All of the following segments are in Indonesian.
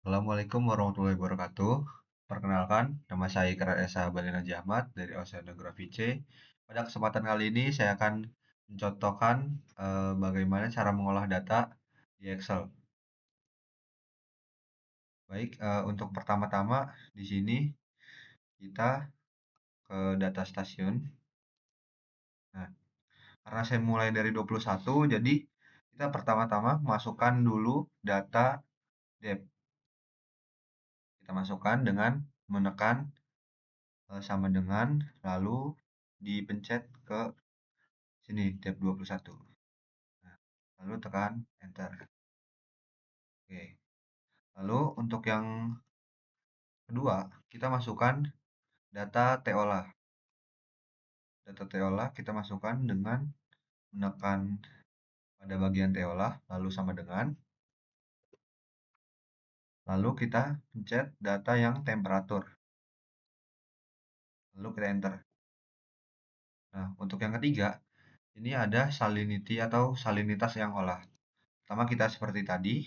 Assalamualaikum warahmatullahi wabarakatuh. Perkenalkan, nama saya Ikrar Esa Balina Ahmad dari Oceanografi C. Pada kesempatan kali ini saya akan mencontohkan bagaimana cara mengolah data di Excel. Baik, untuk pertama-tama di sini kita ke data stasiun. Nah, karena saya mulai dari 21, jadi kita pertama-tama masukkan dulu data dep. Kita masukkan dengan menekan sama dengan, lalu dipencet ke sini tab 21. Nah, lalu tekan enter. Oke. Lalu untuk yang kedua, kita masukkan data T olah. Data T olah kita masukkan dengan menekan pada bagian T olah, lalu sama dengan, lalu kita pencet data yang temperatur. Lalu kita enter. Nah, untuk yang ketiga, ini ada salinity atau salinitas yang olah. Pertama kita seperti tadi,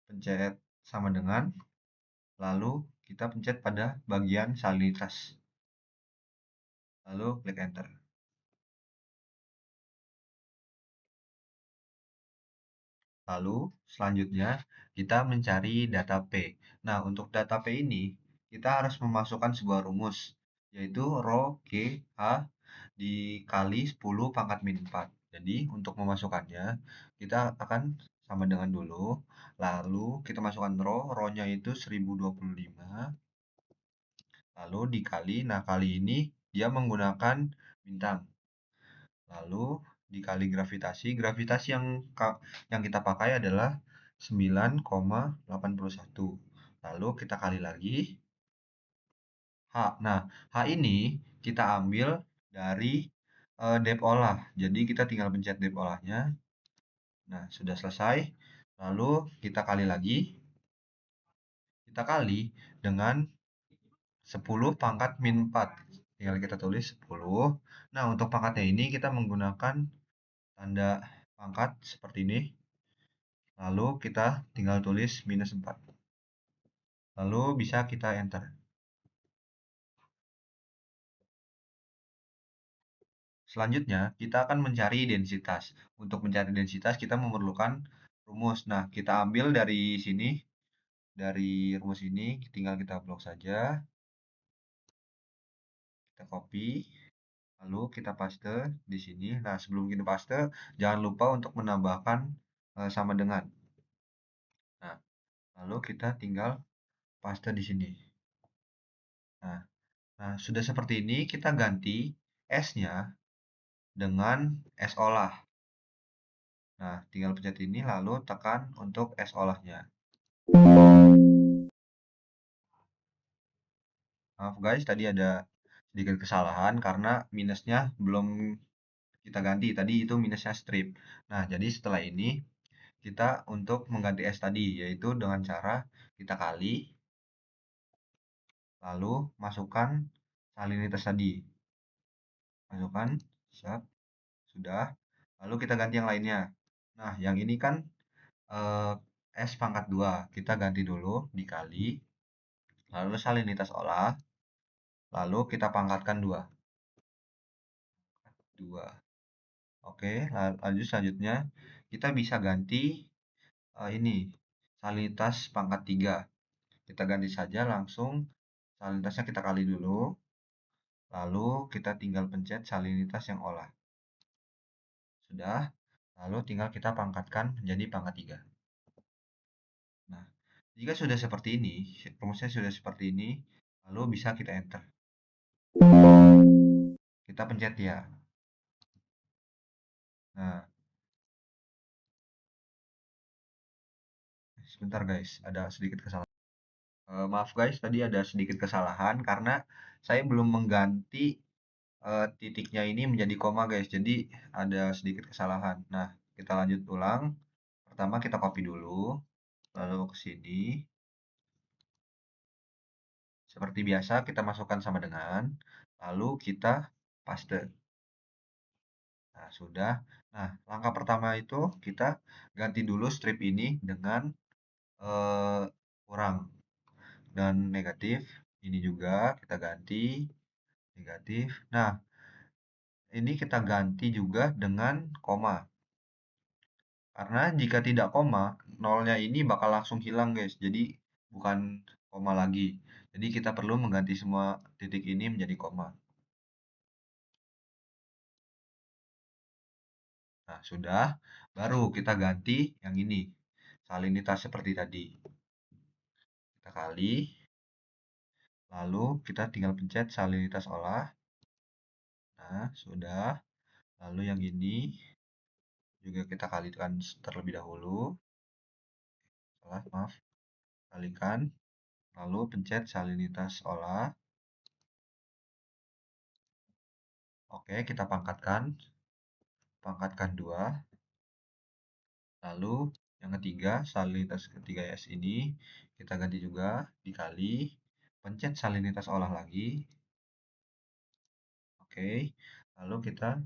pencet sama dengan, lalu kita pencet pada bagian salinitas. Lalu klik enter. Lalu selanjutnya kita mencari data P. Nah, untuk data P ini kita harus memasukkan sebuah rumus, yaitu rho G H dikali 10 pangkat min 4. Jadi untuk memasukkannya kita akan sama dengan dulu, lalu kita masukkan rho-nya itu 1025, lalu dikali, nah kali ini dia menggunakan bintang. Lalu dikali gravitasi. Gravitasi yang kita pakai adalah 9,81. Lalu kita kali lagi H. Nah, H ini kita ambil dari dep olah. Jadi kita tinggal pencet dep olahnya. Nah, sudah selesai. Lalu kita kali lagi. Kita kali dengan 10 pangkat min 4. Tinggal kita tulis 10. Nah, untuk pangkatnya ini kita menggunakan tanda pangkat seperti ini. Lalu kita tinggal tulis minus 4. Lalu bisa kita enter. Selanjutnya, kita akan mencari densitas. Untuk mencari densitas, kita memerlukan rumus. Nah, kita ambil dari sini. Dari rumus ini, tinggal kita blok saja. Kita copy. Lalu kita paste di sini. Nah, sebelum kita paste, jangan lupa untuk menambahkan sama dengan. Nah, lalu kita tinggal paste di sini. Nah, sudah seperti ini, kita ganti S-nya dengan S olah. Nah, tinggal pencet ini lalu tekan untuk S olahnya. Maaf guys, tadi ada sedikit kesalahan karena minusnya belum kita ganti. Tadi itu minusnya strip. Nah, jadi setelah ini kita untuk mengganti S tadi, yaitu dengan cara kita kali, lalu masukkan salinitas tadi. Masukkan, siap, sudah. Lalu kita ganti yang lainnya. Nah, yang ini kan eh, S pangkat 2. Kita ganti dulu dikali, lalu salinitas olah, lalu kita pangkatkan 2. 2. Oke, lanjut selanjutnya kita bisa ganti ini salinitas pangkat 3. Kita ganti saja langsung salinitasnya kita kali dulu, lalu kita tinggal pencet salinitas yang olah. Sudah, lalu tinggal kita pangkatkan menjadi pangkat 3. Nah, jika sudah seperti ini, rumusnya sudah seperti ini, lalu bisa kita enter. Kita pencet ya. Nah, sebentar guys, ada sedikit kesalahan. Maaf guys, tadi ada sedikit kesalahan karena saya belum mengganti titiknya ini menjadi koma guys. Jadi ada sedikit kesalahan. Nah, kita lanjut ulang. Pertama kita copy dulu, lalu ke sini. Seperti biasa kita masukkan sama dengan, lalu kita paste. Nah, sudah. Nah, langkah pertama itu kita ganti dulu strip ini dengan kurang. Dan negatif, ini juga kita ganti negatif. Nah, ini kita ganti juga dengan koma. Karena jika tidak koma, nolnya ini bakal langsung hilang guys. Jadi bukan koma lagi. Jadi kita perlu mengganti semua titik ini menjadi koma. Nah, sudah. Baru kita ganti yang ini. Salinitas seperti tadi. Kita kali. Lalu kita tinggal pencet salinitas olah. Nah, sudah. Lalu yang ini juga kita kalikan terlebih dahulu. Salah, maaf. Kalikan. Lalu pencet salinitas olah. Oke, kita pangkatkan. Pangkatkan 2. Lalu yang ketiga, salinitas ketiga S ini kita ganti juga dikali. Pencet salinitas olah lagi. Oke. Lalu kita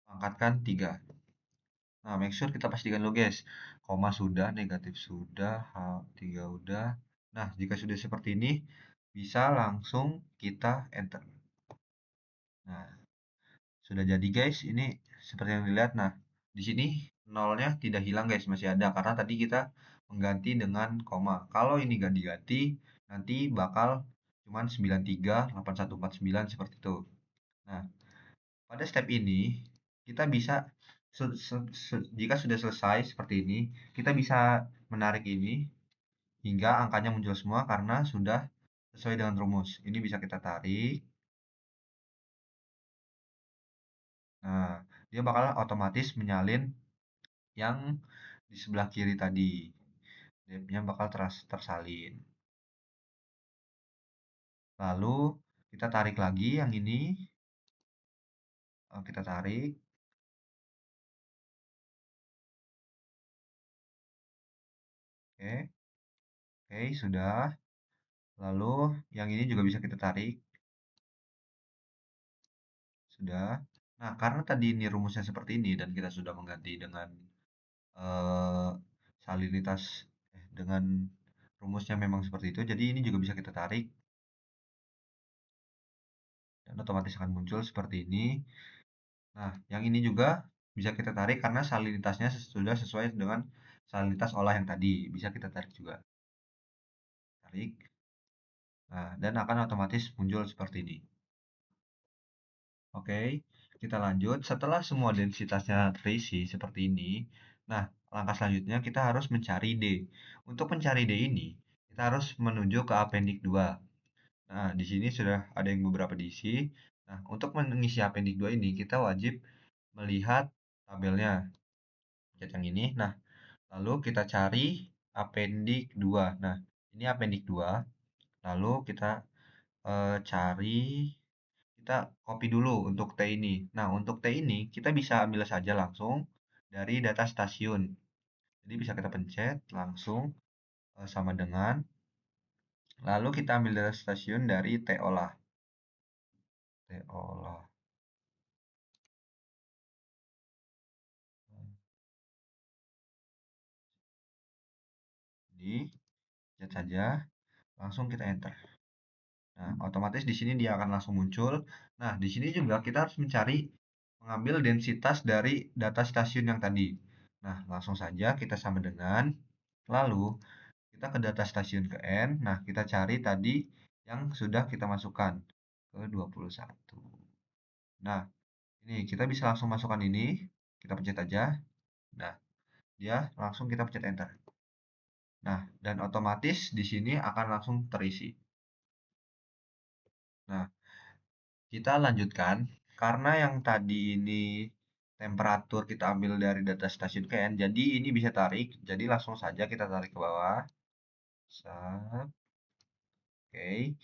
pangkatkan 3. Nah, make sure kita pastikan dulu guys. Koma sudah, negatif sudah, H3 udah. Nah, jika sudah seperti ini, bisa langsung kita enter. Nah, sudah jadi guys, ini seperti yang dilihat. Nah, di sini nolnya tidak hilang guys, masih ada karena tadi kita mengganti dengan koma. Kalau ini gak diganti, nanti bakal cuman 938149 seperti itu. Nah, pada step ini kita bisa jika sudah selesai seperti ini, kita bisa menarik ini hingga angkanya muncul semua karena sudah sesuai dengan rumus. Ini bisa kita tarik. Nah, dia bakal otomatis menyalin yang di sebelah kiri tadi. Depth-nya bakal tersalin. Lalu kita tarik lagi yang ini. Kita tarik. Oke. Oke, sudah. Lalu yang ini juga bisa kita tarik. Sudah. Nah, karena tadi ini rumusnya seperti ini dan kita sudah mengganti dengan eh, salinitas dengan rumusnya memang seperti itu, jadi ini juga bisa kita tarik dan otomatis akan muncul seperti ini. Nah, yang ini juga bisa kita tarik karena salinitasnya sudah sesuai dengan salinitas olah yang tadi. Bisa kita tarik juga. Tarik. Nah, dan akan otomatis muncul seperti ini. Oke, kita lanjut. Setelah semua densitasnya terisi seperti ini, nah, langkah selanjutnya kita harus mencari D. Untuk mencari D ini, kita harus menuju ke appendix 2. Nah, di sini sudah ada yang beberapa diisi. Nah, untuk mengisi appendix 2 ini, kita wajib melihat tabelnya. Pencet yang ini. Nah, lalu kita cari appendix 2. Nah, ini appendix 2. Lalu kita cari, kita copy dulu untuk T ini. Nah, untuk T ini kita bisa ambil saja langsung dari data stasiun. Jadi bisa kita pencet langsung sama dengan. Lalu kita ambil data stasiun dari T olah. T olah. Jadi, pencet saja, langsung kita enter. Nah, otomatis di sini dia akan langsung muncul. Nah, di sini juga kita harus mengambil densitas dari data stasiun yang tadi. Nah, langsung saja kita sama dengan, lalu kita ke data stasiun ke N. Nah, kita cari tadi yang sudah kita masukkan ke 21. Nah, ini kita bisa langsung masukkan ini, kita pencet aja. Nah, dia langsung kita pencet enter. Nah, dan otomatis di sini akan langsung terisi. Nah, kita lanjutkan, karena yang tadi ini temperatur kita ambil dari data stasiun KN, jadi ini bisa tarik, jadi langsung saja kita tarik ke bawah. Oke.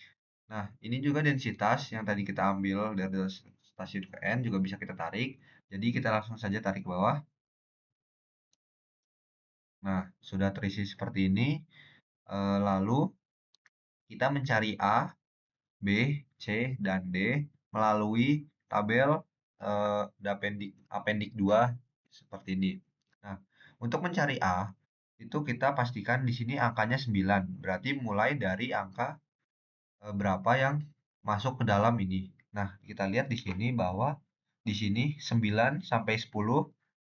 Nah, ini juga densitas yang tadi kita ambil dari data stasiun KN juga bisa kita tarik, jadi kita langsung saja tarik ke bawah. Nah, sudah terisi seperti ini. Lalu kita mencari A, B, C, dan D melalui tabel appendix 2 seperti ini. Nah, untuk mencari A, itu kita pastikan di sini angkanya 9. Berarti mulai dari angka berapa yang masuk ke dalam ini. Nah, kita lihat di sini bahwa di sini 9 sampai 10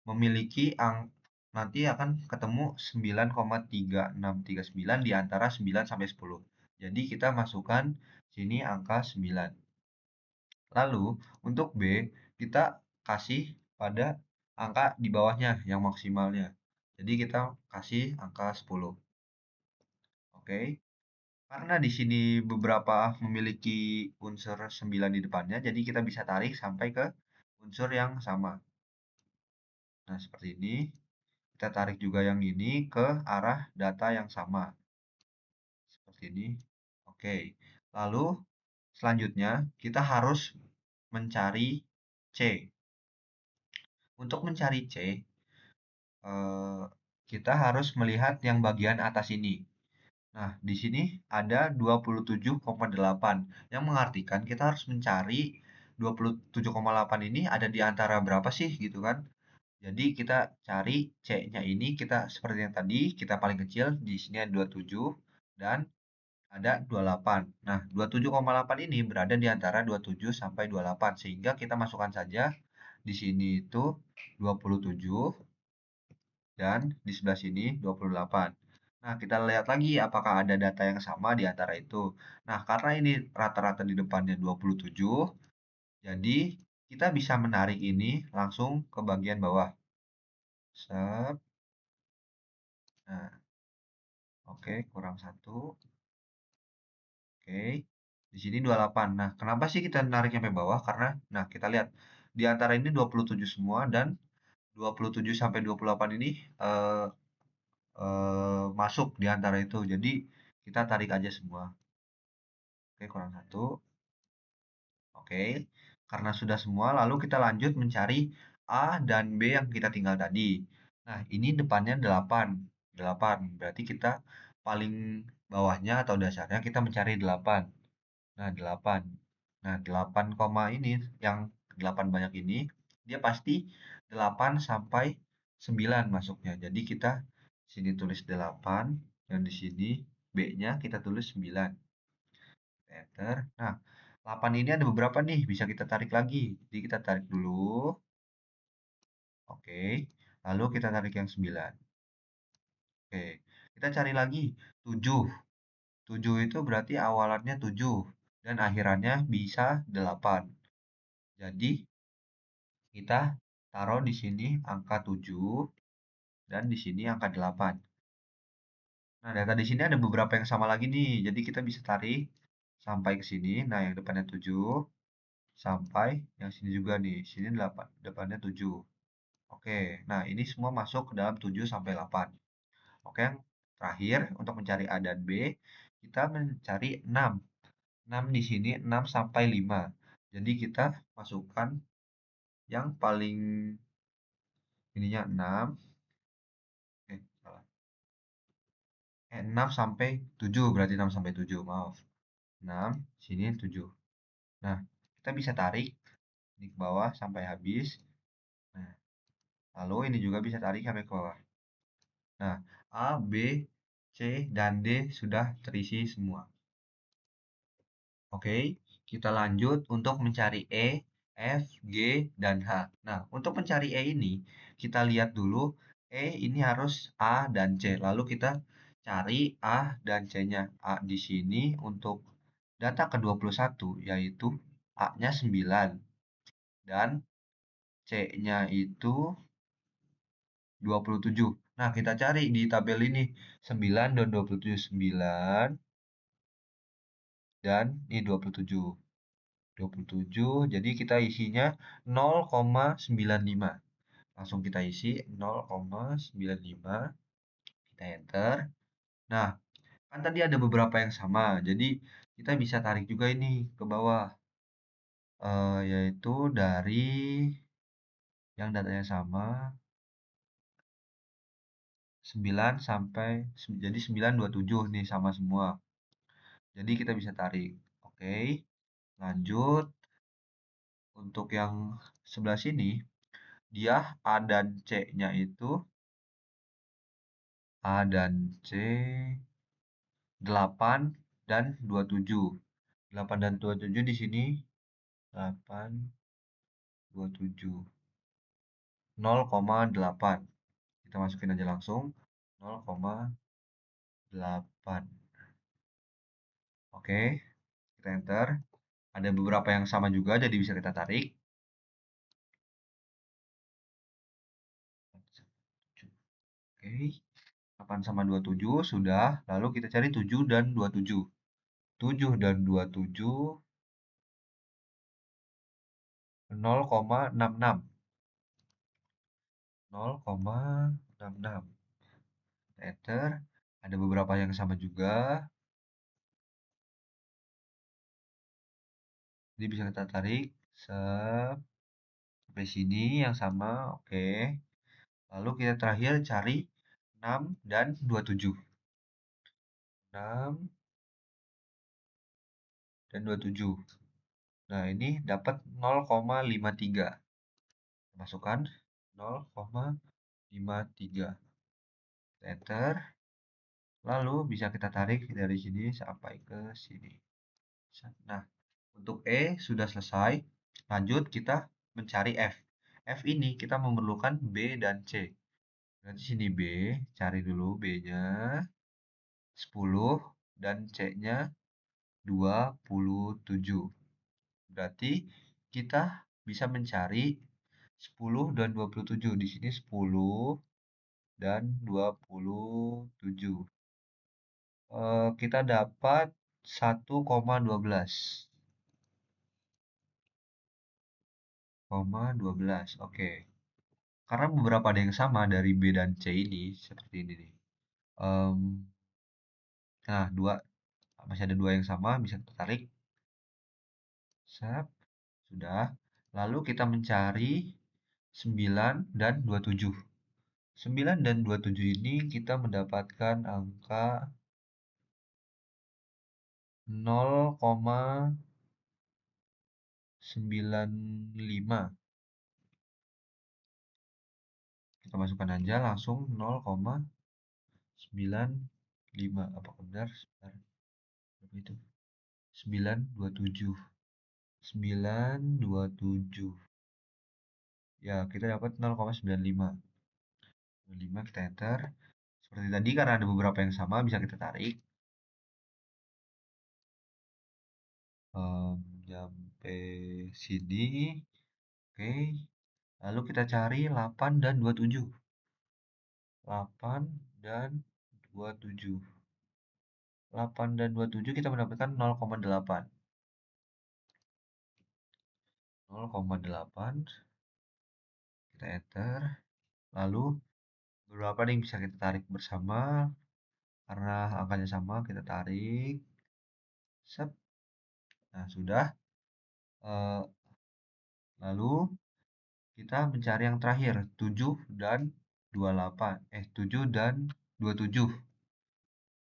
memiliki nanti akan ketemu 9,3639 di antara 9 sampai 10. Jadi kita masukkan sini angka 9. Lalu untuk B kita kasih pada angka di bawahnya yang maksimalnya. Jadi kita kasih angka 10. Oke. Karena di sini beberapa memiliki unsur 9 di depannya, jadi kita bisa tarik sampai ke unsur yang sama. Nah, seperti ini. Kita tarik juga yang ini ke arah data yang sama. Seperti ini. Oke. Lalu, selanjutnya kita harus mencari C. Untuk mencari C, kita harus melihat yang bagian atas ini. Nah, di sini ada 27,8 yang mengartikan kita harus mencari 27,8 ini ada di antara berapa sih gitu kan. Jadi kita cari C-nya ini kita seperti yang tadi, kita paling kecil di sini ada 27 dan ada 28. Nah, 27,8 ini berada di antara 27 sampai 28 sehingga kita masukkan saja di sini itu 27 dan di sebelah sini 28. Nah, kita lihat lagi apakah ada data yang sama di antara itu. Nah, karena ini rata-rata di depannya 27, jadi kita bisa menarik ini langsung ke bagian bawah. Set. Nah, oke, kurang satu. Oke, di sini 28. Nah, kenapa sih kita narik sampai bawah? Karena, nah kita lihat, di antara ini 27 semua dan 27 sampai 28 ini eh, masuk di antara itu. Jadi, kita tarik aja semua. Oke, kurang satu. Oke, karena sudah semua, lalu kita lanjut mencari A dan B yang kita tinggal tadi. Nah, ini depannya 8. 8, berarti kita paling bawahnya atau dasarnya kita mencari 8. Nah, 8. Nah, 8 koma ini, yang 8 banyak ini, dia pasti 8 sampai 9 masuknya. Jadi kita sini tulis 8, dan di sini B-nya kita tulis 9. Enter. Nah, 8 ini ada beberapa nih, bisa kita tarik lagi. Jadi kita tarik dulu. Oke. Lalu kita tarik yang 9. Oke. Kita cari lagi 7. 7 itu berarti awalannya 7 dan akhirannya bisa 8. Jadi kita taruh di sini angka 7 dan di sini angka 8. Nah, data di sini ada beberapa yang sama lagi nih. Jadi kita bisa tarik sampai ke sini. Nah, yang depannya 7 sampai yang sini juga nih. Sini 8, depannya 7. Oke, nah ini semua masuk ke dalam 7 sampai 8. Oke, yang terakhir untuk mencari A dan B, kita mencari 6. 6 di sini 6 sampai 5. Jadi kita masukkan yang paling ininya 6. Salah. 6 sampai 7, berarti 6 sampai 7, maaf. 6, sini 7. Nah, kita bisa tarik ini ke bawah sampai habis. Nah, lalu ini juga bisa tarik sampai ke bawah. Nah, A, B, C, dan D sudah terisi semua. Oke, kita lanjut untuk mencari E, F, G, dan H. Nah, untuk mencari E ini, kita lihat dulu E ini harus A dan C. Lalu kita cari A dan C-nya. A di sini untuk data ke-21, yaitu A-nya 9. Dan C-nya itu 27. Nah, kita cari di tabel ini. 9 dan 27. 9 dan ini 27. 27, jadi kita isinya 0,95. Langsung kita isi 0,95. Kita enter. Nah, kan tadi ada beberapa yang sama. Jadi kita bisa tarik juga ini ke bawah. Yaitu dari yang datanya sama 9 sampai jadi 927 nih sama semua. Jadi kita bisa tarik. Oke. Lanjut untuk yang sebelah sini dia A dan C-nya itu A dan C 8 dan 27. 8 dan 27 di sini 8, 27. 0,8. Kita masukin aja langsung 0,8. Oke, kita enter. Ada beberapa yang sama juga, jadi bisa kita tarik. Oke, 8 sama 27 sudah. Lalu kita cari 7 dan 27. 7 dan 27 0,66. 0,66. Enter. Ada beberapa yang sama juga. Jadi bisa kita tarik. Sampai sini yang sama. Oke. Lalu kita terakhir cari 6 dan 27. 6 dan 27. Nah, ini dapat 0,53. Masukkan 0,53. Enter. Lalu bisa kita tarik dari sini sampai ke sini. Nah, untuk E sudah selesai. Lanjut kita mencari F. F ini kita memerlukan B dan C. Berarti sini B, cari dulu B-nya 10 dan C-nya 27. Berarti kita bisa mencari 10 dan 27. Di sini 10 dan 27. Kita dapat 1,12. 12. Oke. Karena beberapa ada yang sama dari B dan C ini seperti ini nih. Em, nah, masih ada dua yang sama, bisa kita tarik. Sap, sudah. Lalu kita mencari 9 dan 27. 9 dan 27 ini kita mendapatkan angka 0,95. Kita masukkan aja langsung 0,95. Apakah benar? Sebentar. Berapa itu? 927. 927. Ya, kita dapat 0,95. 95 kita enter. Seperti tadi karena ada beberapa yang sama bisa kita tarik. Sampai sini. Oke. Lalu kita cari 8 dan 27. 8 dan 27. 8 dan 27 kita mendapatkan 0,8. 0,8. Kita enter. Lalu beberapa nih bisa kita tarik bersama. Karena angkanya sama, kita tarik. Set. Nah, sudah. Eh, lalu kita mencari yang terakhir, 7 dan 28. 7 dan 27.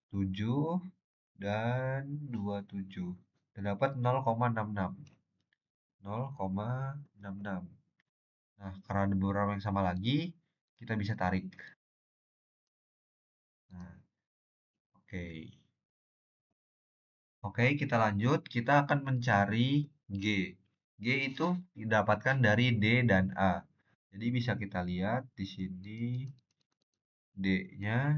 7 dan 27. Terdapat 0,66. 0,66. Nah, karena ada beberapa yang sama lagi, kita bisa tarik. Nah, oke. Oke, kita lanjut. Kita akan mencari G. G itu didapatkan dari D dan A. Jadi bisa kita lihat di sini D-nya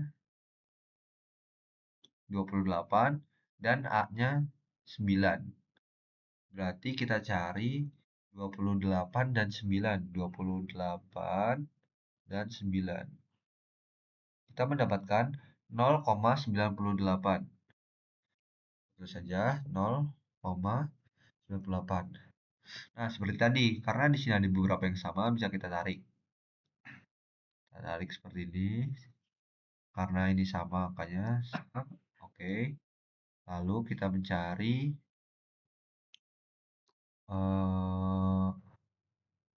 28 dan A-nya 9. Berarti kita cari 28 dan 9. 28 dan 9. Kita mendapatkan 0,98. Terus saja 0,98. Nah, seperti tadi, karena di sini ada beberapa yang sama, bisa kita tarik. Kita tarik seperti ini. Karena ini sama angkanya. Oke. Lalu kita mencari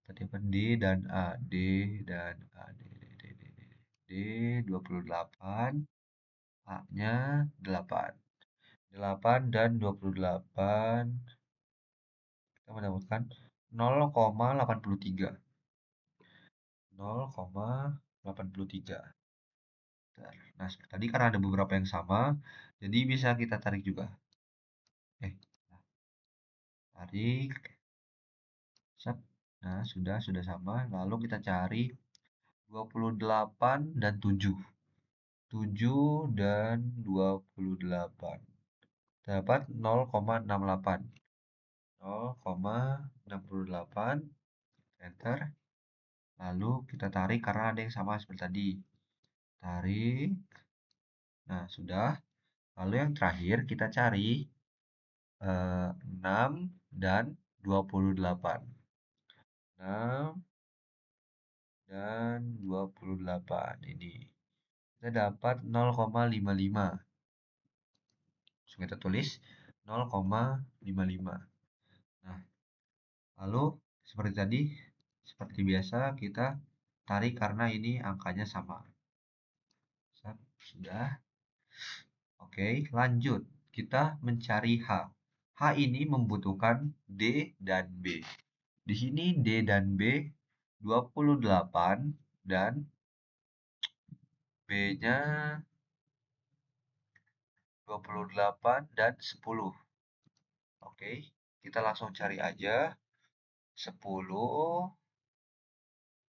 tadi apa? D dan A. D dan A. D 28. A-nya 8. 8 dan 28. Kita mendapatkan 0,83. 0,83. Nah, seperti tadi karena ada beberapa yang sama, jadi bisa kita tarik juga. Eh, tarik. Sep. Nah, sudah sama. Lalu kita cari 28 dan 7. 7 dan 28. Dapat 0,68. 0,68. Enter. Lalu kita tarik karena ada yang sama seperti tadi. Tarik. Nah, sudah. Lalu yang terakhir kita cari 6 dan 28. 6 dan 28 ini. Kita dapat 0,55. Langsung kita tulis 0,55. Nah, lalu seperti tadi, seperti biasa kita tarik karena ini angkanya sama. Sudah. Oke, lanjut. Kita mencari H. H ini membutuhkan D dan B. Di sini D dan B 28 dan B-nya 28 dan 10. Oke, kita langsung cari aja 10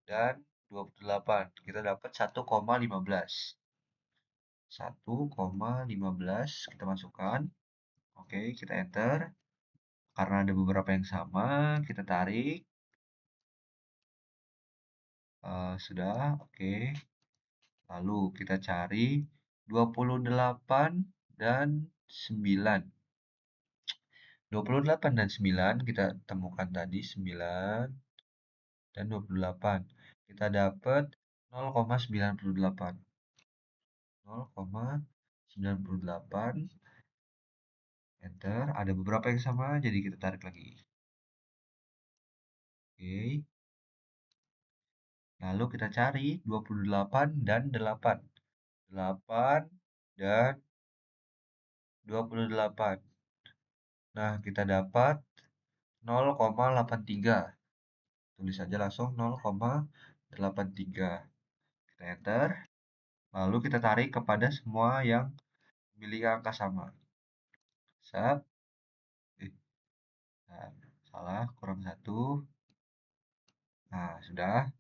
dan 28. Kita dapat 1,15. 1,15 kita masukkan. Oke, kita enter. Karena ada beberapa yang sama, kita tarik. Sudah, oke. Lalu kita cari 28 dan 9. 28 dan 9 kita temukan tadi 9 dan 28. Kita dapat 0,98. 0,98. Enter. Ada beberapa yang sama, jadi kita tarik lagi. Oke. Lalu kita cari 28 dan 8. 8 dan 28. Nah, kita dapat 0,83. Tulis saja langsung 0,83. Kita enter. Lalu kita tarik kepada semua yang memiliki angka sama. Sap. Nah, salah, kurang satu. Nah, sudah.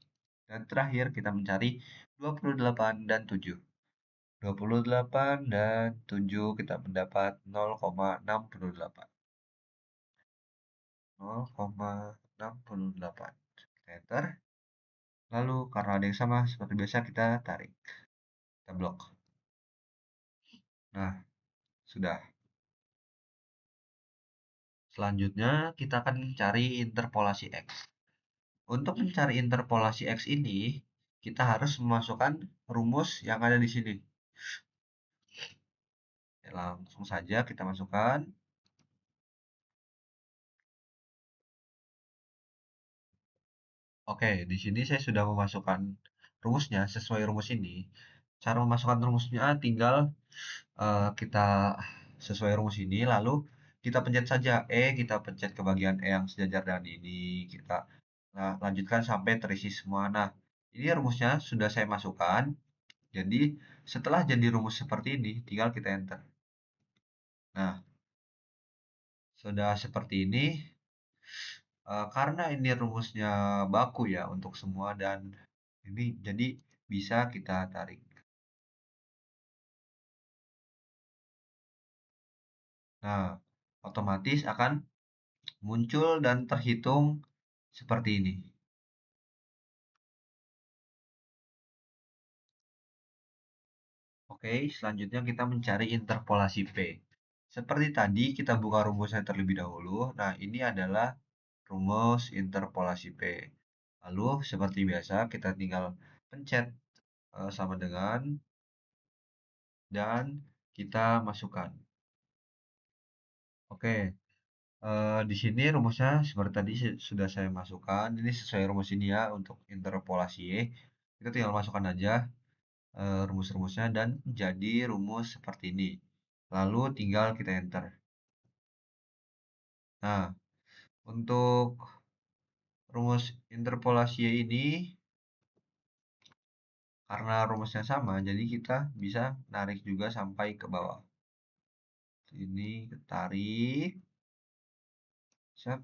Dan terakhir kita mencari 28 dan 7. 28 dan 7 kita mendapat 0,68. 0,68. Kita enter. Lalu karena ada yang sama, seperti biasa kita tarik. Kita blok. Nah, sudah. Selanjutnya kita akan mencari interpolasi X. Untuk mencari interpolasi X ini, kita harus memasukkan rumus yang ada di sini. Ya, langsung saja kita masukkan. Oke, di sini saya sudah memasukkan rumusnya sesuai rumus ini. Cara memasukkan rumusnya tinggal kita sesuai rumus ini, lalu kita pencet saja E, kita pencet ke bagian E yang sejajar dengan ini, kita lanjutkan sampai terisi semua. Nah, ini rumusnya sudah saya masukkan. Jadi, setelah jadi rumus seperti ini, tinggal kita enter. Nah, sudah seperti ini. Karena ini rumusnya baku ya untuk semua dan ini jadi bisa kita tarik. Nah, otomatis akan muncul dan terhitung seperti ini. Oke, selanjutnya kita mencari interpolasi P. Seperti tadi, kita buka rumusnya terlebih dahulu. Nah, ini adalah rumus interpolasi P. Lalu, seperti biasa, kita tinggal pencet sama dengan, dan kita masukkan. Oke, di sini rumusnya seperti tadi sudah saya masukkan. Ini sesuai rumus ini ya untuk interpolasi Y. Kita tinggal masukkan aja rumus-rumusnya dan jadi rumus seperti ini. Lalu tinggal kita enter. Nah, untuk rumus interpolasi Y ini Karena rumusnya sama, jadi kita bisa narik juga sampai ke bawah. Ini tarik,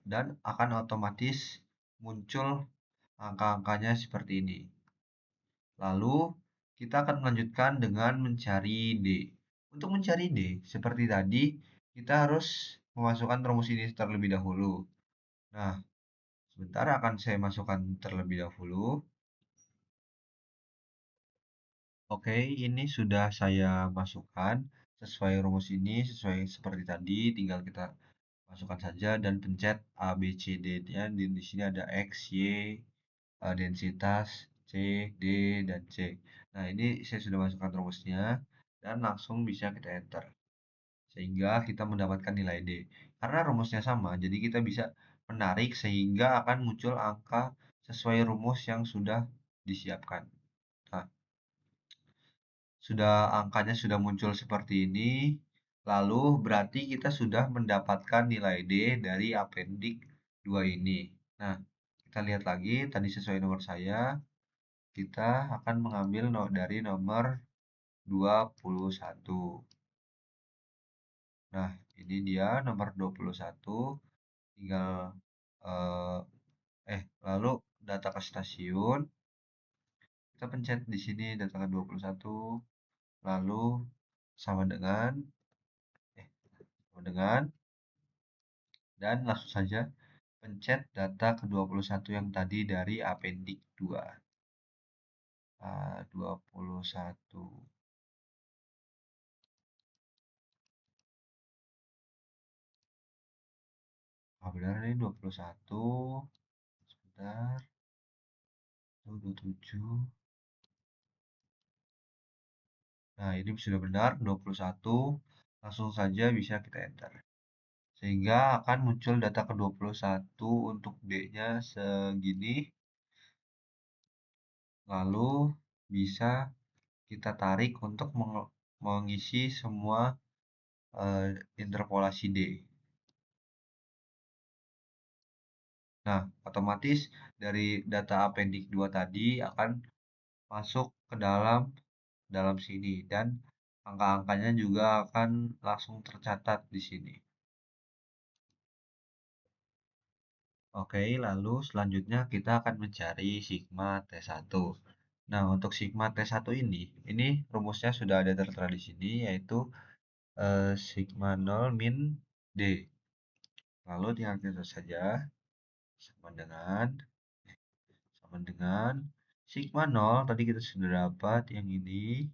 dan akan otomatis muncul angka-angkanya seperti ini. Lalu, kita akan melanjutkan dengan mencari D. Untuk mencari D, seperti tadi, kita harus memasukkan rumus ini terlebih dahulu. Nah, sebentar akan saya masukkan terlebih dahulu. Oke, ini sudah saya masukkan sesuai rumus ini, sesuai seperti tadi, tinggal kita masukkan saja dan pencet A, B, C, D-nya. Di sini ada X, Y, densitas, C, D, dan C. Nah, ini saya sudah masukkan rumusnya dan langsung bisa kita enter. Sehingga kita mendapatkan nilai D. Karena rumusnya sama, jadi kita bisa menarik sehingga akan muncul angka sesuai rumus yang sudah disiapkan. Nah, angkanya sudah muncul seperti ini, lalu berarti kita sudah mendapatkan nilai D dari apendik 2 ini. Nah, kita lihat lagi, tadi sesuai nomor saya, kita akan mengambil dari nomor 21. Nah, ini dia nomor 21, tinggal eh, lalu data ke stasiun, kita pencet di sini data ke 21, lalu sama dengan sama dengan dan langsung saja pencet data ke-21 yang tadi dari Apendik 2. 21. Benar ini 21. Sebentar. 27. Nah, ini sudah benar 21. Langsung saja bisa kita enter. Sehingga akan muncul data ke-21 untuk D-nya segini. Lalu bisa kita tarik untuk mengisi semua interpolasi D. Nah, otomatis dari data Appendix 2 tadi akan masuk ke dalam sini dan angka-angkanya juga akan langsung tercatat di sini. Oke, lalu selanjutnya kita akan mencari sigma T1. Nah, untuk sigma T1 ini rumusnya sudah ada tertera di sini, yaitu sigma 0 min D. Lalu tinggal kita saja sama dengan sigma 0 tadi kita sudah dapat yang ini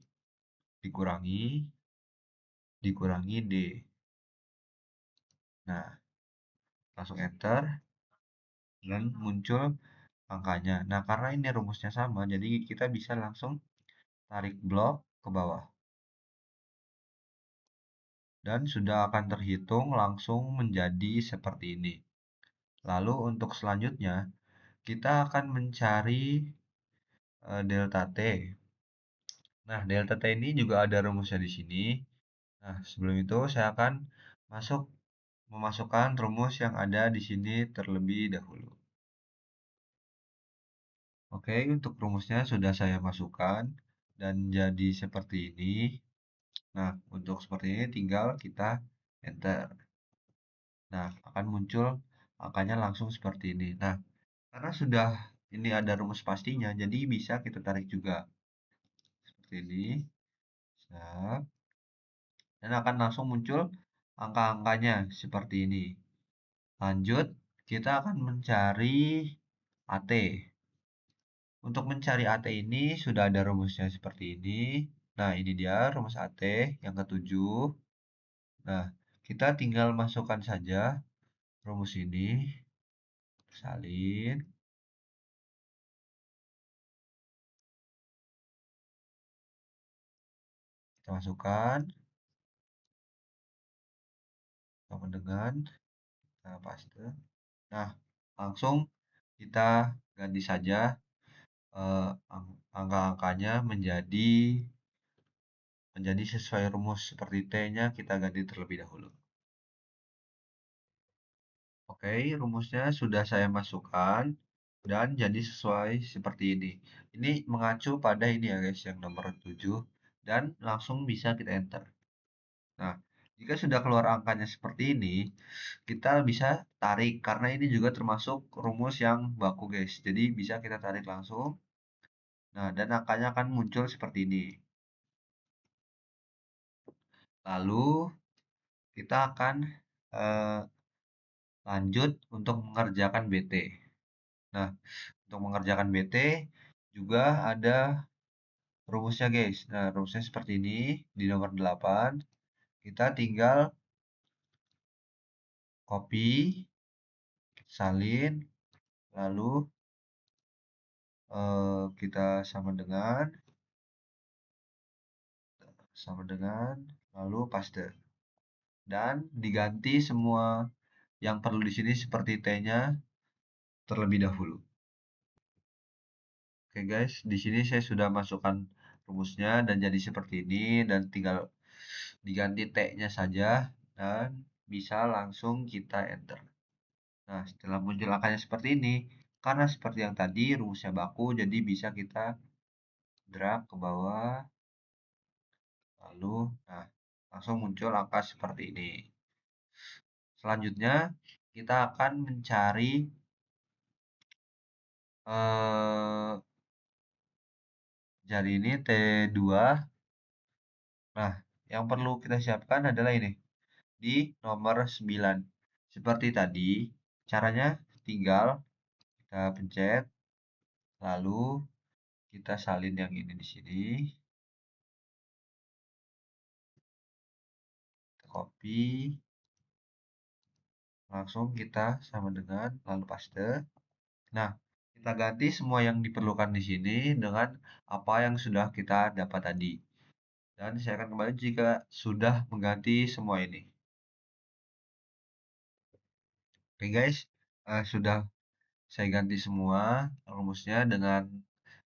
dikurangi D. Nah, langsung enter dan muncul angkanya. Nah, karena ini rumusnya sama, jadi kita bisa langsung tarik blok ke bawah. Dan sudah akan terhitung langsung menjadi seperti ini. Lalu untuk selanjutnya, kita akan mencari delta T. Nah, delta T ini juga ada rumusnya di sini. Nah, sebelum itu saya akan memasukkan rumus yang ada di sini terlebih dahulu. Oke, untuk rumusnya sudah saya masukkan dan jadi seperti ini. Nah, untuk seperti ini tinggal kita enter. Nah, akan muncul angkanya langsung seperti ini. Nah, karena sudah ini ada rumus pastinya, jadi bisa kita tarik juga. Seperti ini. Siap. Dan akan langsung muncul angka-angkanya seperti ini. Lanjut, kita akan mencari AT. Untuk mencari AT ini sudah ada rumusnya seperti ini. Nah, ini dia rumus AT yang ketujuh. Nah, kita tinggal masukkan saja rumus ini. Salin. Kita masukkan. Sama dengan paste. Nah, langsung kita ganti saja angka-angkanya menjadi sesuai rumus seperti T-nya kita ganti terlebih dahulu. Oke, rumusnya sudah saya masukkan dan jadi sesuai seperti ini. Ini mengacu pada ini ya guys, yang nomor 7 dan langsung bisa kita enter. Nah, jika sudah keluar angkanya seperti ini, kita bisa tarik karena ini juga termasuk rumus yang baku guys. Jadi bisa kita tarik langsung. Nah, dan angkanya akan muncul seperti ini. Lalu kita akan eh, lanjut untuk mengerjakan BT. Nah, untuk mengerjakan BT juga ada rumusnya guys. Nah, rumusnya seperti ini di nomor 8. Kita tinggal copy, salin, lalu kita sama dengan lalu paste dan diganti semua yang perlu di sini seperti T-nya terlebih dahulu. Oke guys, di sini saya sudah masukkan rumusnya dan jadi seperti ini dan tinggal diganti T-nya saja dan bisa langsung kita enter. Nah, setelah muncul angkanya seperti ini, karena seperti yang tadi rumusnya baku, jadi bisa kita drag ke bawah, lalu nah langsung muncul angka seperti ini. Selanjutnya, kita akan mencari jari ini T2. Nah, yang perlu kita siapkan adalah ini di nomor 9. Seperti tadi, caranya tinggal kita pencet, lalu kita salin yang ini di sini, kita copy, langsung kita sama dengan lalu paste. Nah, kita ganti semua yang diperlukan di sini dengan apa yang sudah kita dapat tadi. Dan saya akan kembali jika sudah mengganti semua ini. Oke guys, sudah saya ganti semua rumusnya dengan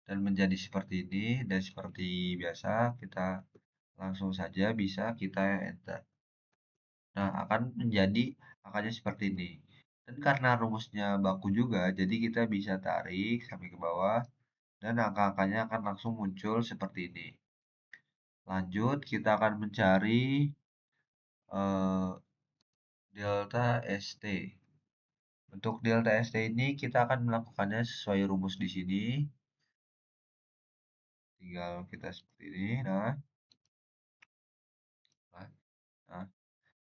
dan menjadi seperti ini dan seperti biasa kita langsung saja bisa kita enter. Nah, akan menjadi angkanya seperti ini. Dan karena rumusnya baku juga, jadi kita bisa tarik sampai ke bawah dan angka-angkanya akan langsung muncul seperti ini. Lanjut, kita akan mencari eh, delta ST. Untuk delta ST ini kita akan melakukannya sesuai rumus di sini. Tinggal kita seperti ini. Nah,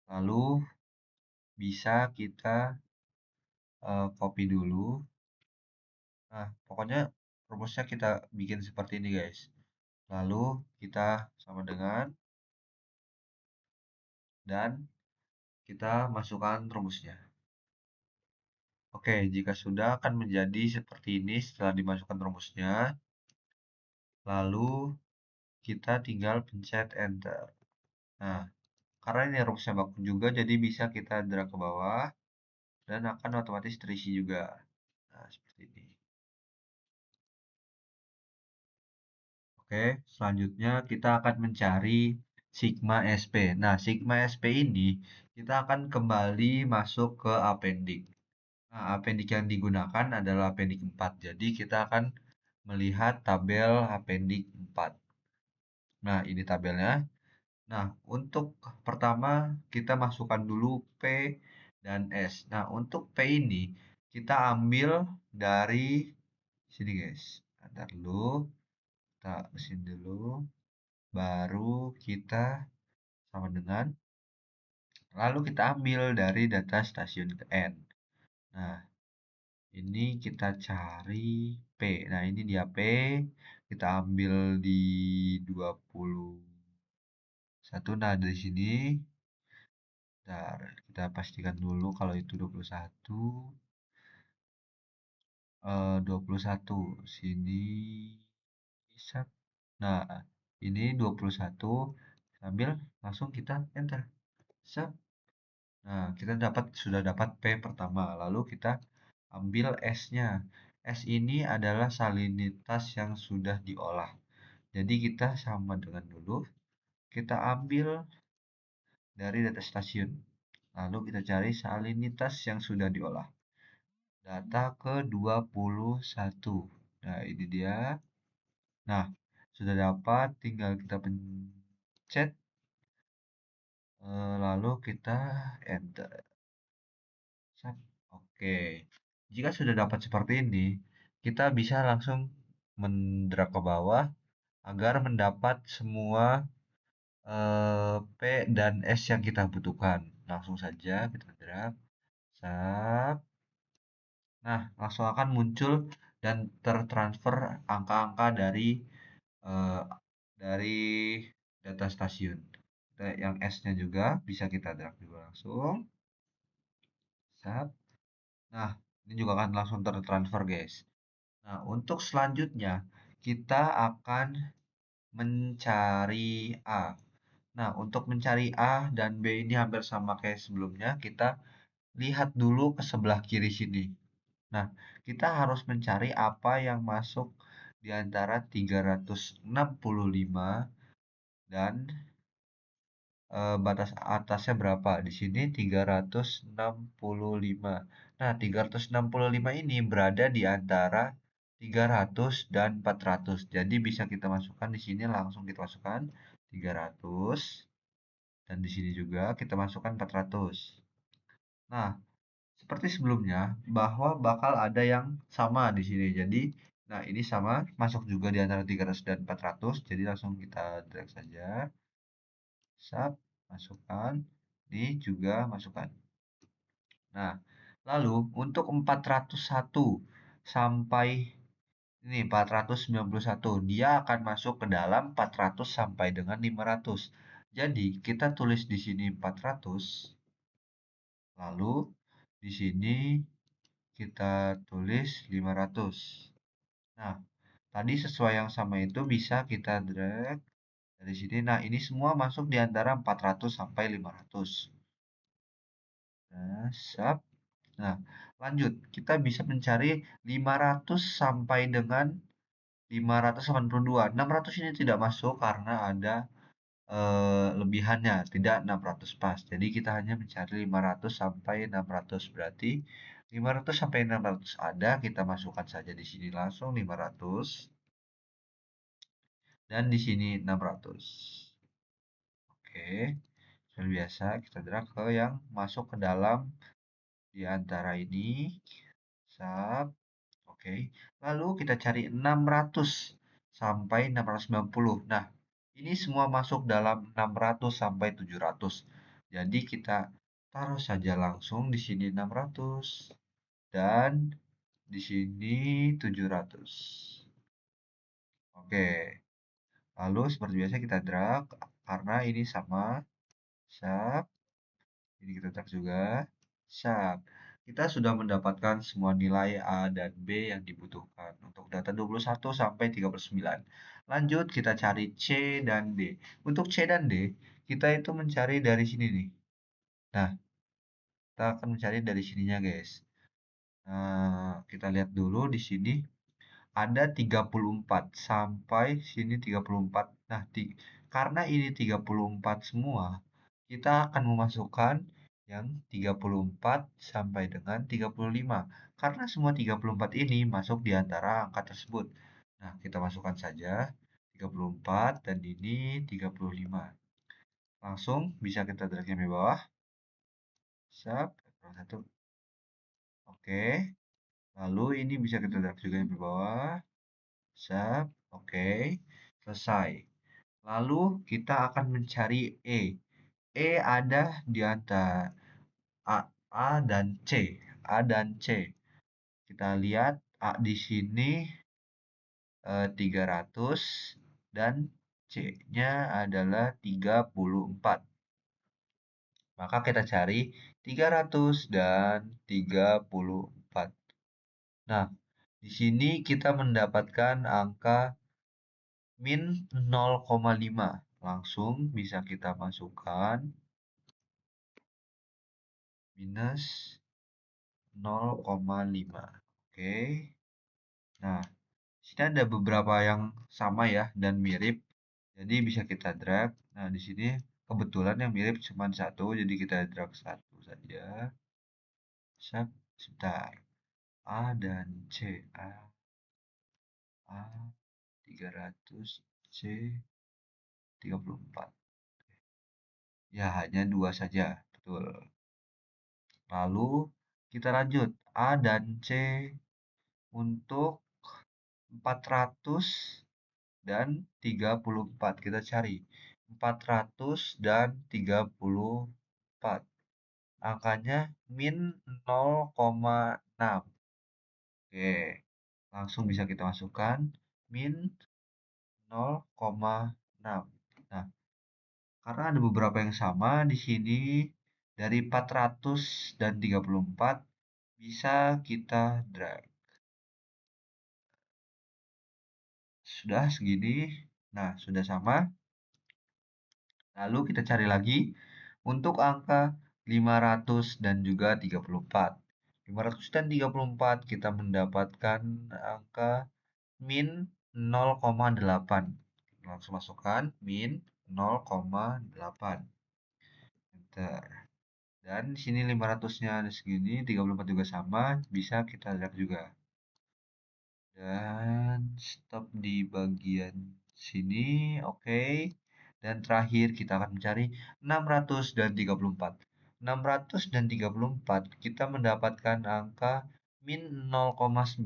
lalu bisa kita copy dulu. Nah, pokoknya rumusnya kita bikin seperti ini guys. Lalu kita sama dengan dan kita masukkan rumusnya. Oke, jika sudah akan menjadi seperti ini setelah dimasukkan rumusnya. Lalu kita tinggal pencet enter. Nah, karena ini rumusnya baku juga, jadi bisa kita drag ke bawah dan akan otomatis terisi juga. Nah, seperti ini. Oke, selanjutnya kita akan mencari sigma SP. Nah, sigma SP ini kita akan kembali masuk ke appendix. Nah, appendix yang digunakan adalah appendix 4. Jadi kita akan melihat tabel appendix 4. Nah, ini tabelnya. Nah, untuk pertama kita masukkan dulu P dan S. Nah, untuk P ini kita ambil dari sini guys. Ntar dulu, kita mesin dulu. Baru kita sama dengan. Lalu kita ambil dari data stasiun ke N. Nah, ini kita cari P. Nah, ini dia P. Kita ambil di 21. Nah, dari sini. Bentar, kita pastikan dulu kalau itu 21. 21. Sini. Bisa. Nah, ini 21. Sambil langsung kita enter. Set. Nah, kita sudah dapat P pertama. Lalu kita ambil S-nya. S ini adalah salinitas yang sudah diolah. Jadi kita sama dengan dulu. Kita ambil dari data stasiun. Lalu kita cari salinitas yang sudah diolah. data ke 21. Nah, ini dia. Nah, sudah dapat, tinggal kita pencet, lalu kita enter. Sap. Oke. Jika sudah dapat seperti ini, kita bisa langsung mendrag ke bawah agar mendapat semua P dan S yang kita butuhkan. Langsung saja kita drag. Sap. Nah, langsung akan muncul dan tertransfer angka-angka eh, dari data stasiun. Yang S-nya juga bisa kita drag juga langsung. Sap. Nah, ini juga akan langsung tertransfer, guys. Nah, untuk selanjutnya kita akan mencari A. Nah, untuk mencari A dan B ini hampir sama kayak sebelumnya. Kita lihat dulu ke sebelah kiri sini. Nah, kita harus mencari apa yang masuk di antara 365 dan batas atasnya berapa? Di sini 365. Nah, 365 ini berada di antara 300 dan 400. Jadi bisa kita masukkan di sini, langsung kita masukkan 300 dan di sini juga kita masukkan 400. Nah, seperti sebelumnya bahwa bakal ada yang sama di sini. Jadi, nah ini sama masuk juga di antara 300 dan 400. Jadi langsung kita drag saja. Sap, masukkan. Ini juga masukkan. Nah, lalu untuk 401 sampai ini 491, dia akan masuk ke dalam 400 sampai dengan 500. Jadi, kita tulis di sini 400, lalu di sini kita tulis 500. Nah, tadi sesuai yang sama itu bisa kita drag dari sini. Nah, ini semua masuk di antara 400 sampai 500. Nah, sap. Nah, lanjut. Kita bisa mencari 500 sampai dengan 582. 600 ini tidak masuk karena ada lebihannya, tidak 600 pas. Jadi kita hanya mencari 500 sampai 600. Berarti 500 sampai 600 ada, kita masukkan saja di sini langsung 500 dan di sini 600. Oke, seperti biasa kita drag ke yang masuk ke dalam di antara ini. Sap. Oke. Lalu kita cari 600 sampai 690. Nah, ini semua masuk dalam 600 sampai 700. Jadi kita taruh saja langsung di sini 600 dan di sini 700. Oke. Lalu seperti biasa kita drag karena ini sama. Sap. Ini kita drag juga. Sap. Kita sudah mendapatkan semua nilai A dan B yang dibutuhkan untuk data 21 sampai 39. Lanjut kita cari C dan D. Untuk C dan D, kita itu mencari dari sini nih. Nah, kita akan mencari dari sininya, guys. Kita lihat dulu di sini ada 34 sampai sini 34. Nah, karena ini 34 semua, kita akan memasukkan yang 34 sampai dengan 35. Karena semua 34 ini masuk di antara angka tersebut. Nah, kita masukkan saja 34 dan ini 35. Langsung bisa kita drag ke bawah. Sap, satu. Oke. Lalu ini bisa kita drag juga ke bawah. Sap, oke. Selesai. Lalu kita akan mencari E. E ada di antara A dan C. A dan C. Kita lihat A di sini 300 dan C-nya adalah 34. Maka kita cari 300 dan 34. Nah, di sini kita mendapatkan angka min 0,5. Langsung bisa kita masukkan minus 0,5. Oke. Nah, sini ada beberapa yang sama ya dan mirip. Jadi bisa kita drag. Nah, di sini kebetulan yang mirip cuma satu, jadi kita drag satu saja. Sebentar. A dan C. A 300, C 34. Ya, hanya dua saja. Betul. Lalu kita lanjut. A dan C untuk 400 dan 34. Kita cari 400 dan 34. Angkanya min 0,6. Oke, langsung bisa kita masukkan min 0,6. Nah, karena ada beberapa yang sama di sini dari 400 dan 34 bisa kita drag. Sudah segini. Nah, sudah sama. Lalu kita cari lagi untuk angka 500 dan juga 34. 500 dan 34 kita mendapatkan angka min 0,8. Langsung masukkan min 0,8. Enter. Dan di sini 500-nya ada segini, 34 juga sama, bisa kita lihat juga. Dan stop di bagian sini, oke. Dan terakhir kita akan mencari 600 dan 34. 600 dan 34 kita mendapatkan angka min 0,9.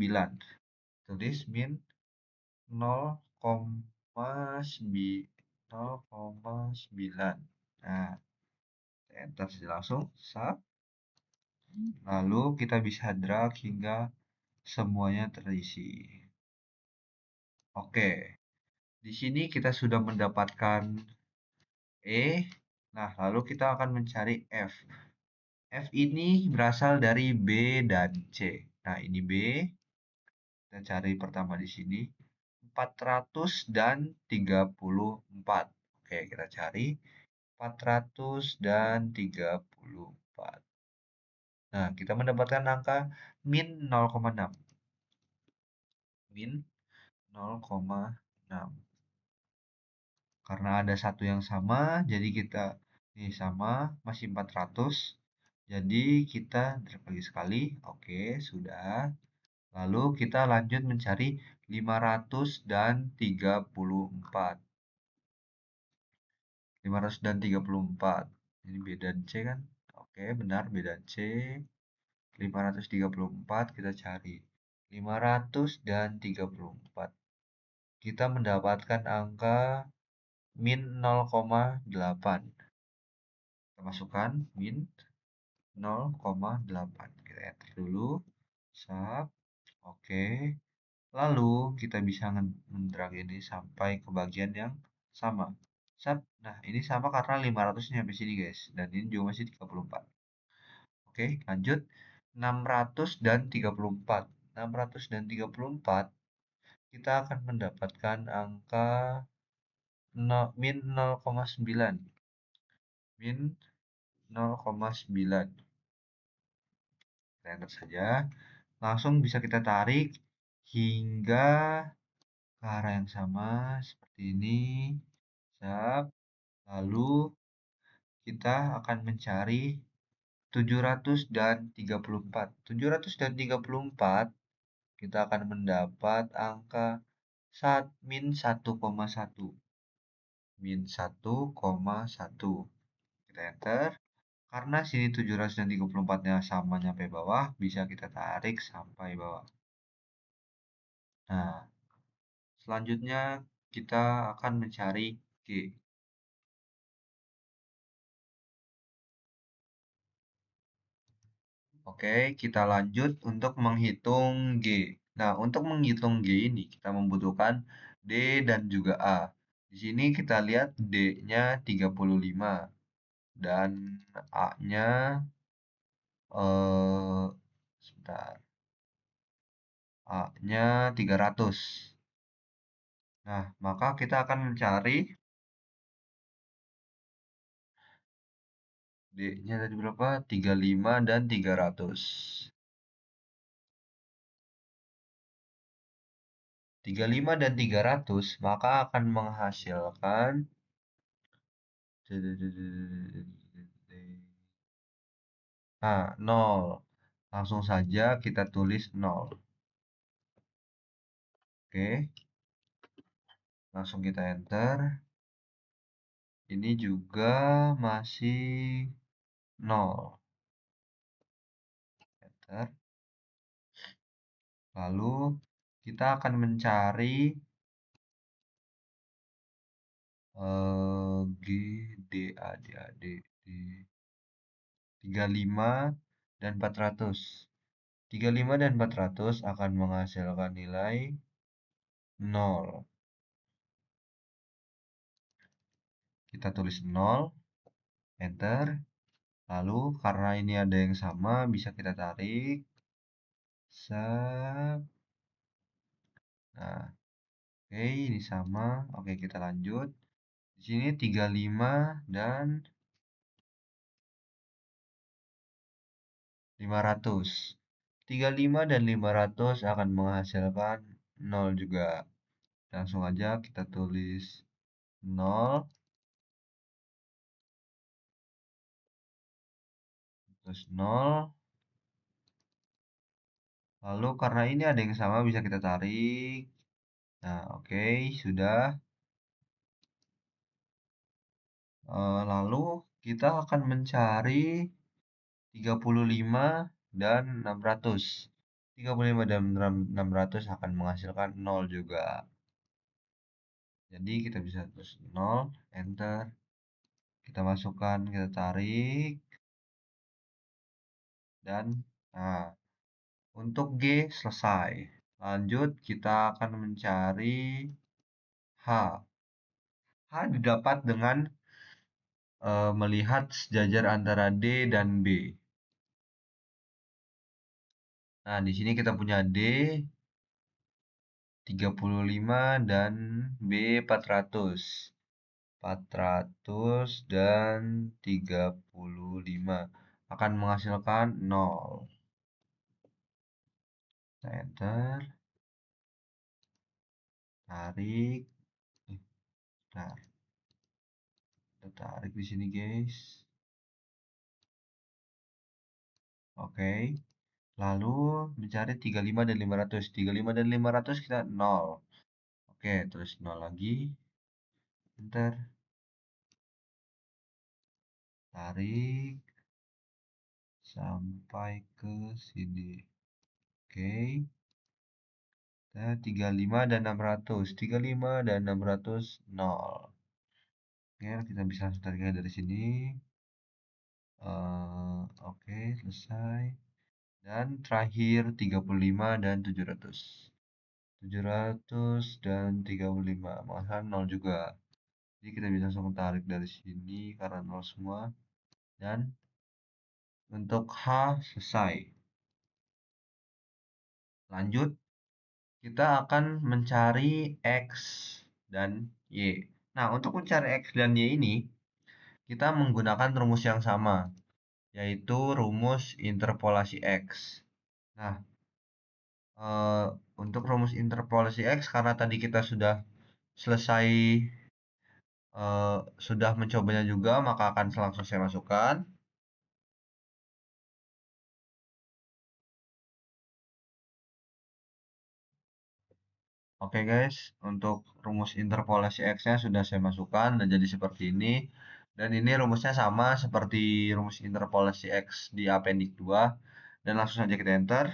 Tulis min 0,9. Nah, enter saja langsung. Sap. Lalu kita bisa drag hingga semuanya terisi. Oke, di sini kita sudah mendapatkan E. Nah, lalu kita akan mencari F. F ini berasal dari B dan C. Nah, ini B. Kita cari pertama di sini. 400 dan 34. Oke, kita cari 400 dan 34. Nah, kita mendapatkan angka min 0,6. Min 0,6. Karena ada satu yang sama, jadi kita ini sama, masih 400. Jadi kita drag lagi sekali. Oke, sudah. Lalu kita lanjut mencari 500 dan 34. 500 dan 34. Ini B dan C kan? Oke, benar B dan C. 534 kita cari. 500 dan 34. Kita mendapatkan angka min 0,8. Kita masukkan min 0,8. Kita enter dulu. Sap. Oke. Lalu kita bisa mendrag ini sampai ke bagian yang sama. Sap. Nah, ini sama karena 500 nyampe sini, guys. Dan ini juga masih 34. Oke, lanjut. 600 dan 34. 600 dan 34 kita akan mendapatkan angka min 0,9. Min 0,9. Kita enter saja. Langsung bisa kita tarik hingga ke arah yang sama seperti ini. Siap. Lalu kita akan mencari 700 dan 34. 700 dan 34 kita akan mendapat angka min 1,1. Min 1,1. Kita enter. Karena sini 700 dan 34-nya sama nyampe bawah, bisa kita tarik sampai bawah. Nah, selanjutnya kita akan mencari G. Oke, kita lanjut untuk menghitung G. Nah, untuk menghitung G ini kita membutuhkan D dan juga A. Di sini kita lihat D-nya 35 dan A-nya sebentar. A-nya 300. Nah, maka kita akan mencari D-nya tadi berapa? 35 dan 300. 35 dan 300 maka akan menghasilkan 0. Langsung saja kita tulis 0. Oke, langsung kita enter. Ini juga masih 0. Enter. Lalu kita akan mencari G, D, A, D, A, D, D, 35 dan 400. 35 dan 400 akan menghasilkan nilai 0. Kita tulis 0, enter. Lalu karena ini ada yang sama, bisa kita tarik. Set. Nah, oke, ini sama. Oke, kita lanjut. Di sini 35 dan 500. 35 dan 500 akan menghasilkan 0 juga. Langsung aja kita tulis 0, terus 0. Lalu karena ini ada yang sama bisa kita tarik. Nah, oke, sudah. Lalu kita akan mencari 35 dan 600. 35 dan 600 akan menghasilkan 0 juga. Jadi kita bisa terus 0, enter. Kita masukkan, kita tarik. Dan nah, untuk G selesai. Lanjut kita akan mencari H. H didapat dengan melihat sejajar antara D dan B. Nah, di sini kita punya D 35 dan B 400. 400 dan 35 akan menghasilkan 0. Kita enter, tarik. Nah, kita tarik di sini, guys. Oke. Lalu mencari 35 dan 500. 35 dan 500 kita 0. Oke, terus 0 lagi. Enter. Tarik sampai ke sini. Oke. Nah, 35 dan 600. 35 dan 600 0. Oke, kita bisa langsung tarik dari sini. Oke, selesai. Dan terakhir 35 dan 700. 700 dan 35. Maka 0 juga. Jadi kita bisa langsung tarik dari sini karena 0 semua. Dan untuk H selesai. Lanjut, kita akan mencari X dan Y. Nah, untuk mencari X dan Y ini, kita menggunakan rumus yang sama, yaitu rumus interpolasi X. Nah, untuk rumus interpolasi X, karena tadi kita sudah selesai, sudah mencobanya juga, maka akan langsung saya masukkan. Oke guys, untuk rumus interpolasi X-nya sudah saya masukkan dan jadi seperti ini. Dan ini rumusnya sama seperti rumus interpolasi X di appendix 2. Dan langsung saja kita enter.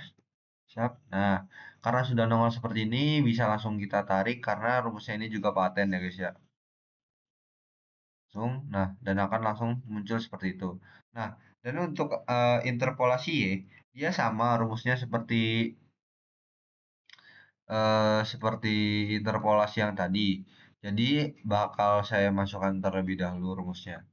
Siap. Nah, karena sudah nongol seperti ini, bisa langsung kita tarik karena rumusnya ini juga paten ya guys ya. Langsung, nah, dan akan langsung muncul seperti itu. Nah, dan untuk interpolasi Y, dia sama rumusnya seperti interpolasi yang tadi. Jadi bakal saya masukkan terlebih dahulu rumusnya.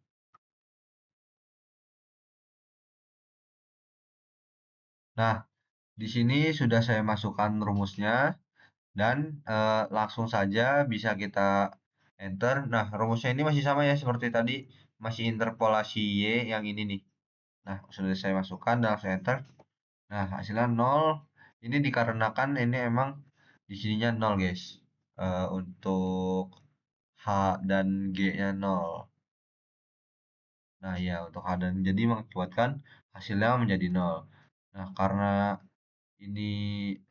Nah, di sini sudah saya masukkan rumusnya dan langsung saja bisa kita enter. Nah, rumusnya ini masih sama ya seperti tadi, masih interpolasi Y yang ini nih. Nah, sudah saya masukkan dan langsung enter. Nah, hasilnya 0. Ini dikarenakan ini emang di sininya 0, guys. Untuk H dan G-nya 0. Nah, ya untuk H dan jadi mengakibatkan hasilnya menjadi 0. Nah, karena ini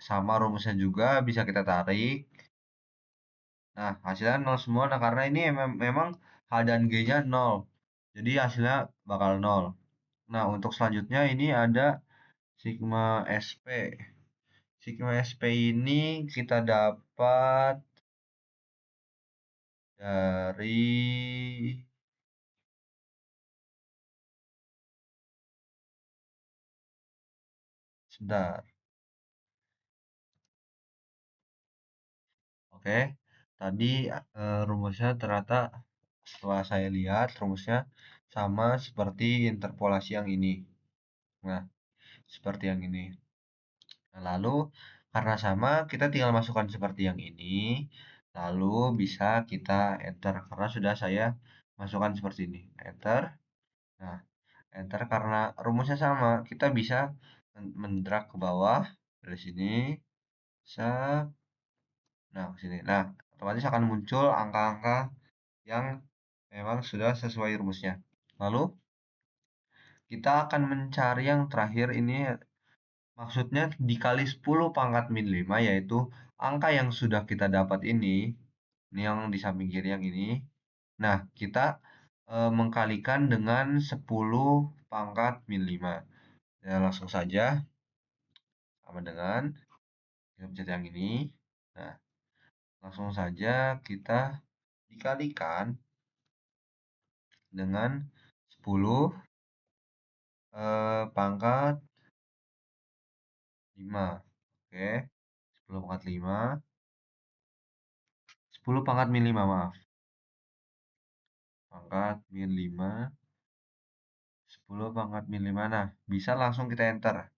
sama rumusnya juga bisa kita tarik. Nah, hasilnya 0 semua. Nah, karena ini memang H dan G-nya 0. Jadi hasilnya bakal 0. Nah, untuk selanjutnya ini ada sigma SP. Sigma SP ini kita dapat dari sebentar. Oke. Tadi rumusnya ternyata setelah saya lihat rumusnya sama seperti interpolasi yang ini. Nah, seperti yang ini. Nah, lalu karena sama, kita tinggal masukkan seperti yang ini. Lalu bisa kita enter karena sudah saya masukkan seperti ini. Enter. Nah, enter karena rumusnya sama. Kita bisa mendrag ke bawah dari sini. Set. Nah, ke sini. Nah, otomatis akan muncul angka-angka yang memang sudah sesuai rumusnya. Lalu kita akan mencari yang terakhir ini. Maksudnya dikali 10 pangkat min 5 yaitu angka yang sudah kita dapat ini yang di samping kiri yang ini. Nah, kita mengkalikan dengan 10 pangkat min 5. Ya, langsung saja sama dengan kita pencet yang ini. Nah, langsung saja kita dikalikan dengan 10 pangkat 5. Oke, 10 pangkat 5. 10 pangkat min 5, maaf. Pangkat min 5, 10 pangkat min 5. Nah, bisa langsung kita enter.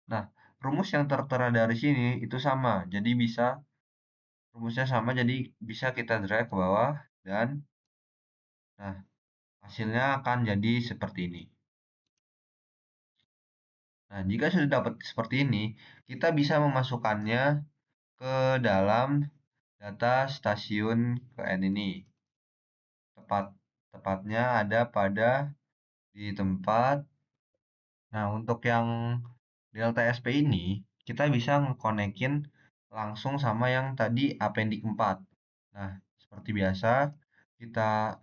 Nah, rumus yang tertera dari sini itu sama. Jadi rumusnya sama, jadi bisa kita drag ke bawah. Dan, nah, hasilnya akan jadi seperti ini. Nah, jika sudah dapat seperti ini, kita bisa memasukkannya ke dalam data stasiun KN ini. Tepatnya ada di tempat. Nah, untuk yang Delta SP ini, kita bisa ngekonekin langsung sama yang tadi appendix 4. Nah, seperti biasa, kita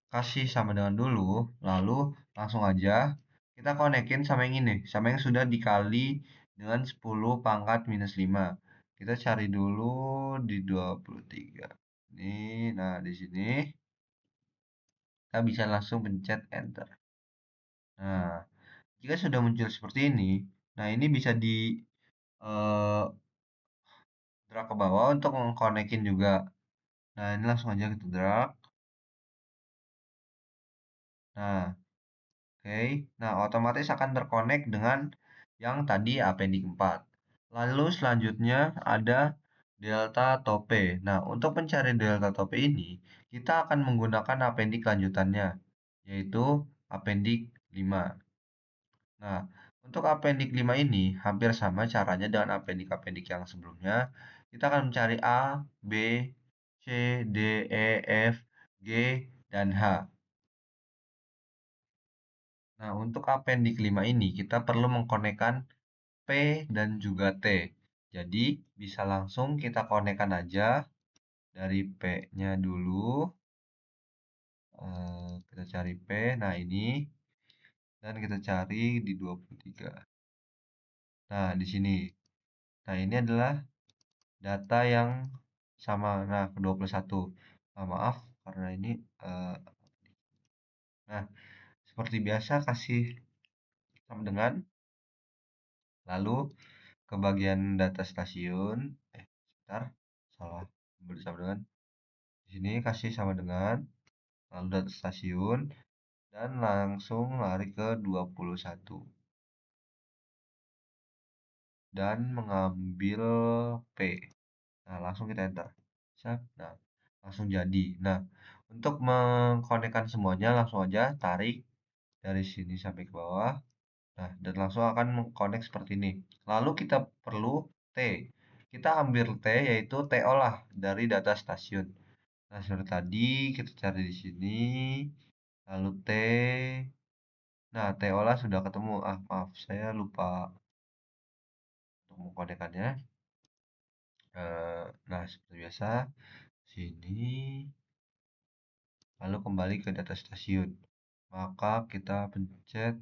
kasih sama dengan dulu, lalu langsung aja kita konekin sama yang ini, sama yang sudah dikali dengan 10 pangkat minus 5. Kita cari dulu di 23. Ini, nah di sini kita bisa langsung pencet enter. Nah, jika sudah muncul seperti ini, nah ini bisa di eh, drag ke bawah untuk mengkonekin juga. Nah, ini langsung aja kita drag. Nah, oke. Nah, otomatis akan terkonek dengan yang tadi appendix 4. Lalu selanjutnya ada delta tope. Nah, untuk mencari delta tope ini, kita akan menggunakan appendix lanjutannya, yaitu appendix 5. Nah, untuk appendix 5 ini hampir sama caranya dengan appendix-appendix yang sebelumnya. Kita akan mencari A, B, C, D, E, F, G, dan H. Nah, untuk appendix 5 ini kita perlu mengkonekkan P dan juga T. Jadi, bisa langsung kita konekkan aja dari P-nya dulu. Kita cari P, nah ini. Dan kita cari di 23. Nah, di sini. Nah, ini adalah data yang sama. Nah, ke 21. Nah, maaf, karena ini. Nah, seperti biasa kasih sama dengan. Lalu, ke bagian data stasiun. Sebentar. Salah. Beri sama dengan. Di sini kasih sama dengan. Lalu data stasiun. Dan langsung lari ke 21. Dan mengambil P. Nah, langsung kita enter. Nah, langsung jadi. Nah, untuk mengkonekkan semuanya langsung aja tarik dari sini sampai ke bawah. Nah, dan langsung akan mengkonek seperti ini. Lalu kita perlu T. Kita ambil T yaitu T olah dari data stasiun. Nah, seperti tadi kita cari di sini. Lalu T. Nah, T olah sudah ketemu. Ah, maaf, saya lupa untuk mengkonekannya. Nah, seperti biasa, sini, lalu kembali ke data stasiun. Maka kita pencet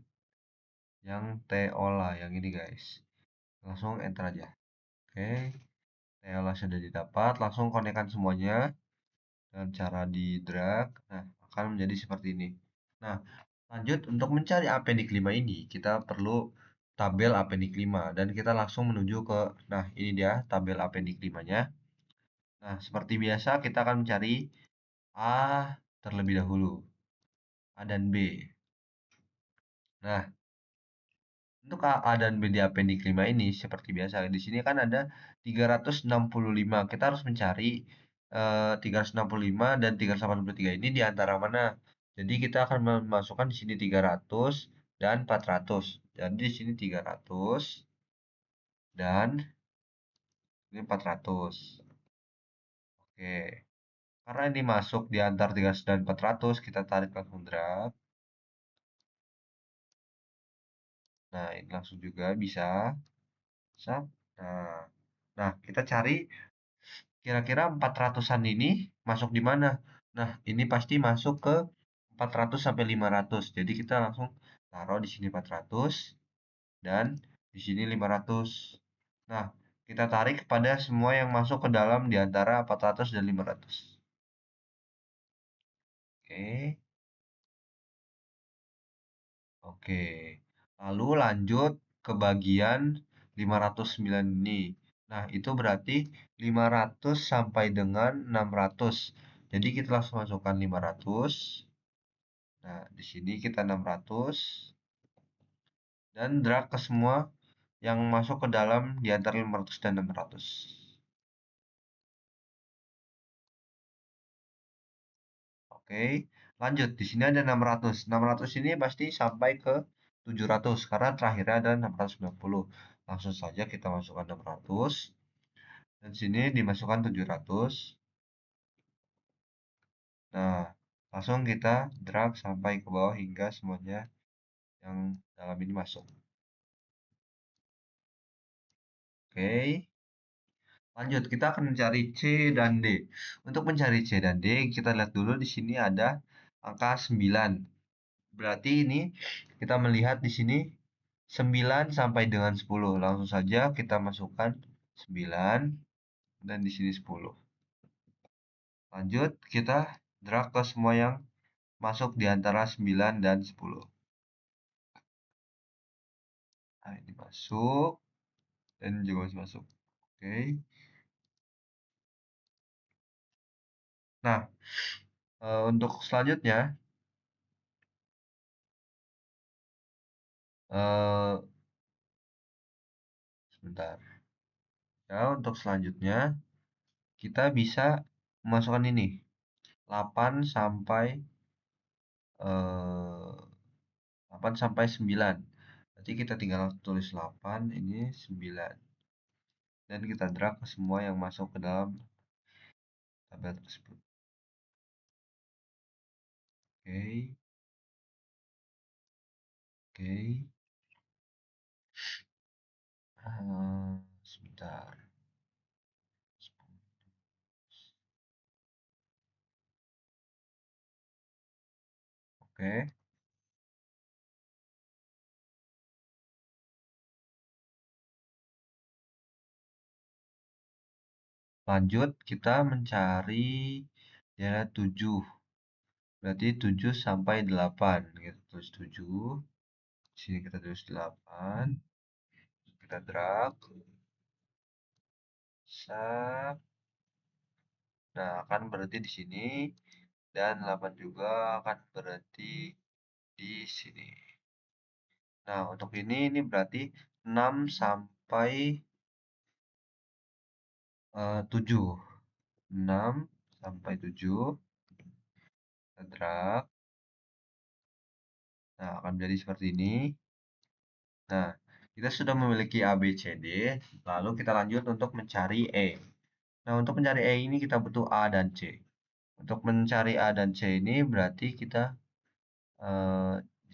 yang T olah, yang ini guys. Langsung enter aja. Oke, T olah sudah didapat. Langsung konekkan semuanya dengan cara di drag. Nah, akan menjadi seperti ini. Nah, lanjut untuk mencari appendix 5 ini, kita perlu tabel appendix 5 dan kita langsung menuju ke, nah ini dia tabel appendix 5-nya. Nah, seperti biasa kita akan mencari A terlebih dahulu, A dan B. Nah, untuk A dan B di appendix 5 ini seperti biasa di sini kan ada 365. Kita harus mencari 365 dan 383 ini di antara mana. Jadi kita akan memasukkan di sini 300 dan 400. Jadi di sini 300 dan ini 400. Oke. Karena ini masuk di antara 300 dan 400, kita tarik langsung drag. Nah, ini langsung juga bisa. Sap. Nah, nah, kita cari kira-kira 400-an ini masuk di mana? Nah, ini pasti masuk ke 400 sampai 500. Jadi kita langsung taruh di sini 400 dan di sini 500. Nah, kita tarik kepada semua yang masuk ke dalam di antara 400 dan 500. Oke. Oke. Lalu lanjut ke bagian 509 ini. Nah, itu berarti 500 sampai dengan 600. Jadi kita langsung masukkan 500. Nah, di sini kita 600 dan drag ke semua yang masuk ke dalam di antara 500 dan 600. Oke, lanjut. Di sini ada 600. 600 ini pasti sampai ke 700 karena terakhirnya ada 690. Langsung saja kita masukkan 600 dan sini dimasukkan 700. Nah, langsung kita drag sampai ke bawah hingga semuanya yang dalam ini masuk. Oke. Lanjut, kita akan mencari C dan D. Untuk mencari C dan D, kita lihat dulu di sini ada angka 9. Berarti ini kita melihat di sini 9 sampai dengan 10. Langsung saja kita masukkan 9 dan di sini 10. Lanjut, kita drag ke semua yang masuk di antara 9 dan 10. Nah, ini masuk dan juga masih masuk. Oke. Nah, untuk selanjutnya eh, sebentar. Ya, untuk selanjutnya kita bisa memasukkan ini 8 sampai 8 sampai 9. Berarti kita tinggal tulis 8, ini 9. Dan kita drag ke semua yang masuk ke dalam tabel tersebut. Oke. Oke. Sebentar. Oke. Lanjut kita mencari ya 7. Berarti 7 sampai 8. Kita tulis 7. Sini kita tulis 8. Kita drag. Sap. Nah, akan berhenti di sini dan 8 juga akan berhenti di sini. Nah, untuk ini berarti 6 sampai 7. 6 sampai 7. Kita drag. Nah, akan menjadi seperti ini. Nah, kita sudah memiliki A, B, C, D. Lalu kita lanjut untuk mencari E. Nah, untuk mencari E ini kita butuh A dan C. Untuk mencari A dan C ini berarti kita di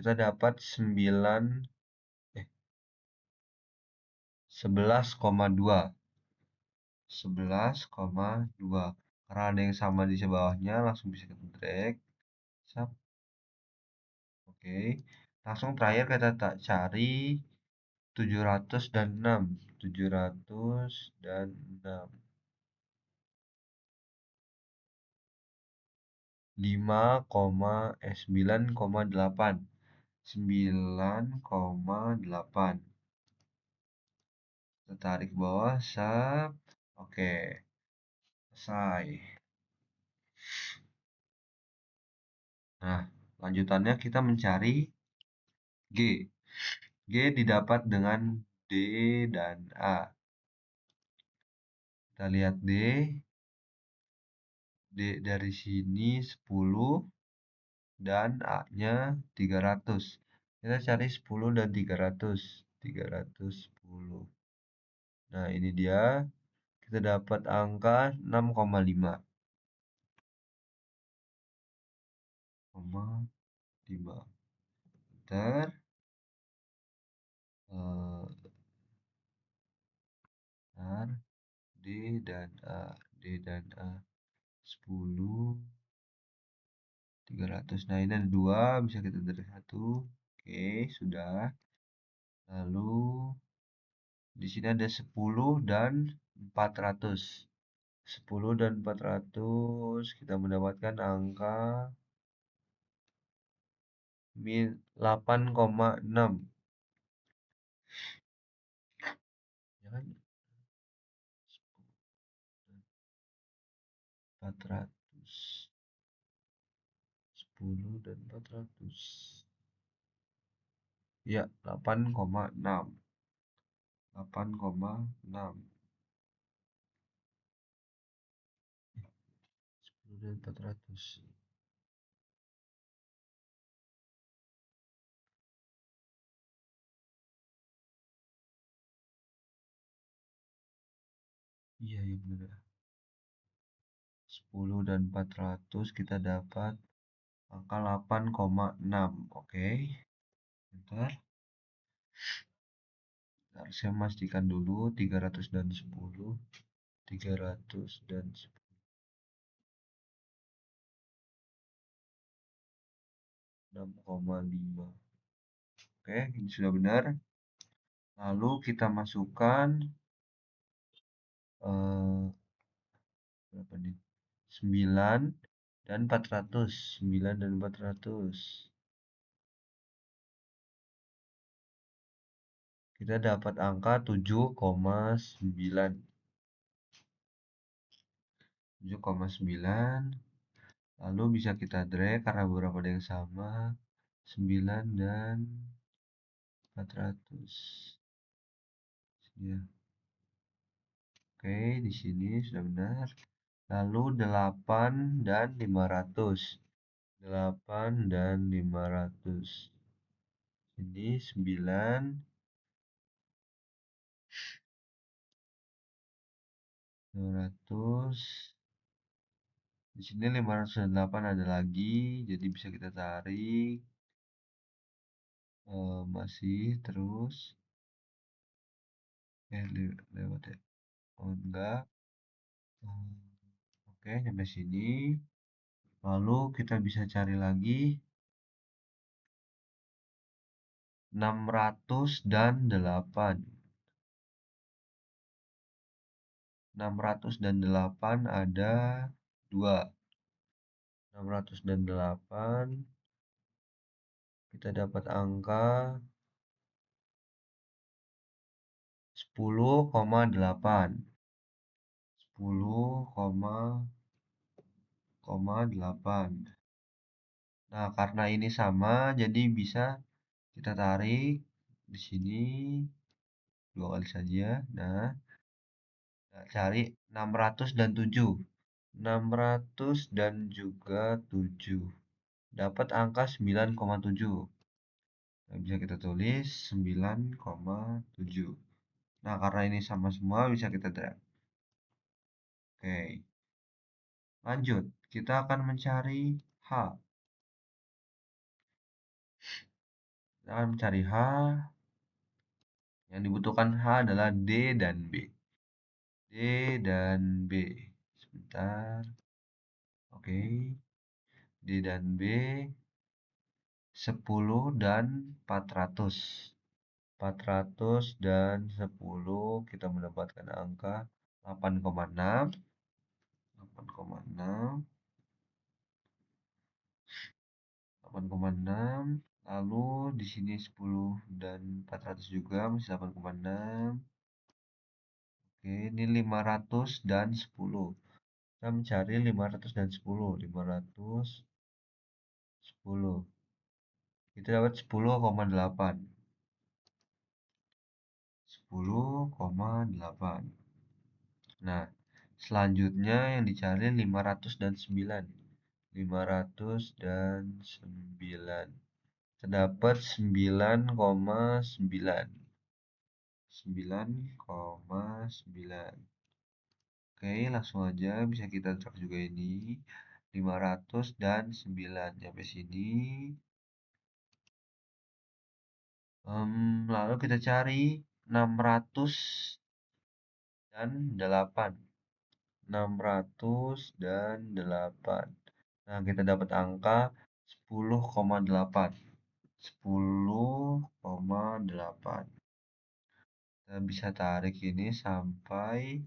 kita dapat 11,2. 11,2. Karena ada yang sama di bawahnya, langsung bisa kita drag. Sap. Oke. Langsung terakhir kita tak cari 706. 706. 9,8. 9,8. Kita tarik ke bawah, sap. Oke, selesai. Nah, lanjutannya kita mencari G. G didapat dengan D dan A. Kita lihat D. D dari sini 10 dan A-nya 300. Kita cari 10 dan 300. 310. Nah, ini dia. Kita dapat angka 6,5. 5. Enter. Bentar. D dan A. D dan A. 10. 300. Nah, ini ada 2. Bisa kita dari 1. Oke, sudah. Lalu, di sini ada 10 dan 400. 10 dan 400. Kita mendapatkan angka 8,6. Ya kan? 400. 10 dan 400. Ya, 8,6. 8,6. 10 dan 400. Iya, yang benar. 10 dan 400 kita dapat angka 8,6. Oke. Bentar. Bentar, saya memastikan dulu 300 dan 10. 300 dan 6,5. Oke, ini sudah benar. Lalu kita masukkan berapa nih? 9 dan 400. 9 dan 400. Kita dapat angka 7,9. 7,9. Lalu bisa kita drag karena beberapa ada yang sama. 9 dan 400. Ya. Oke, di sini sudah benar. Lalu 8 dan 500. 8 dan 500. Ini 9. 500. Di sini 508 ada lagi, jadi bisa kita tarik. Masih terus. Lewat ya. Oh, enggak. Oke, sampai sini. Lalu kita bisa cari lagi 600 dan 8. 600 dan 8 ada 2. 600 dan 8 kita dapat angka 10,8. 10,8. Nah, karena ini sama, jadi bisa kita tarik di sini 2 kali saja. Nah, kita cari 600 dan 7. 600 dan juga 7. Dapat angka 9,7. Nah, bisa kita tulis 9,7. Nah, karena ini sama semua, bisa kita drag. Oke. Lanjut, kita akan mencari H. Kita akan mencari H. Yang dibutuhkan H adalah D dan B. D dan B. Sebentar. Oke. D dan B 10 dan 400. 400 dan 10 kita mendapatkan angka 8,6. 8,6. 8,6. Lalu di sini 10 dan 400 juga masih 8,6. Oke, ini 500 dan 10. Kita mencari 500 dan 10. 510. Kita dapat 10,8. 10,8. Nah, selanjutnya yang dicari 500 dan 9. 500 dan 9. Terdapat 9,9. 9,9. Oke, langsung aja bisa kita track juga ini. 500 dan 9. Sampai sini. Lalu kita cari 600 dan 8. 600 dan 8. Nah, kita dapat angka 10,8. 10,8. Kita bisa tarik ini sampai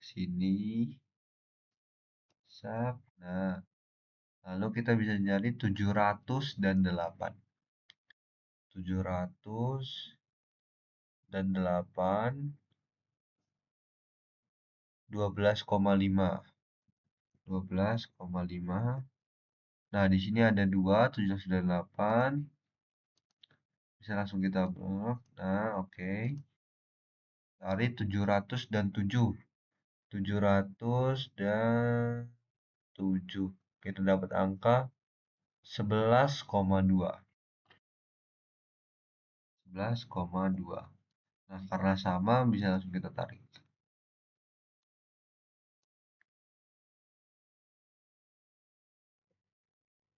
sini. Sak. Nah, lalu kita bisa nyari 700 dan 8. 700 dan 8. 12,5. 12,5. Nah, di sini ada 2, 7 dan 8. Bisa langsung kita blok. Nah, oke. Cari 700 dan 7. 700 dan 7. Kita dapat angka 11,2. 11,2. Nah, karena sama bisa langsung kita tarik.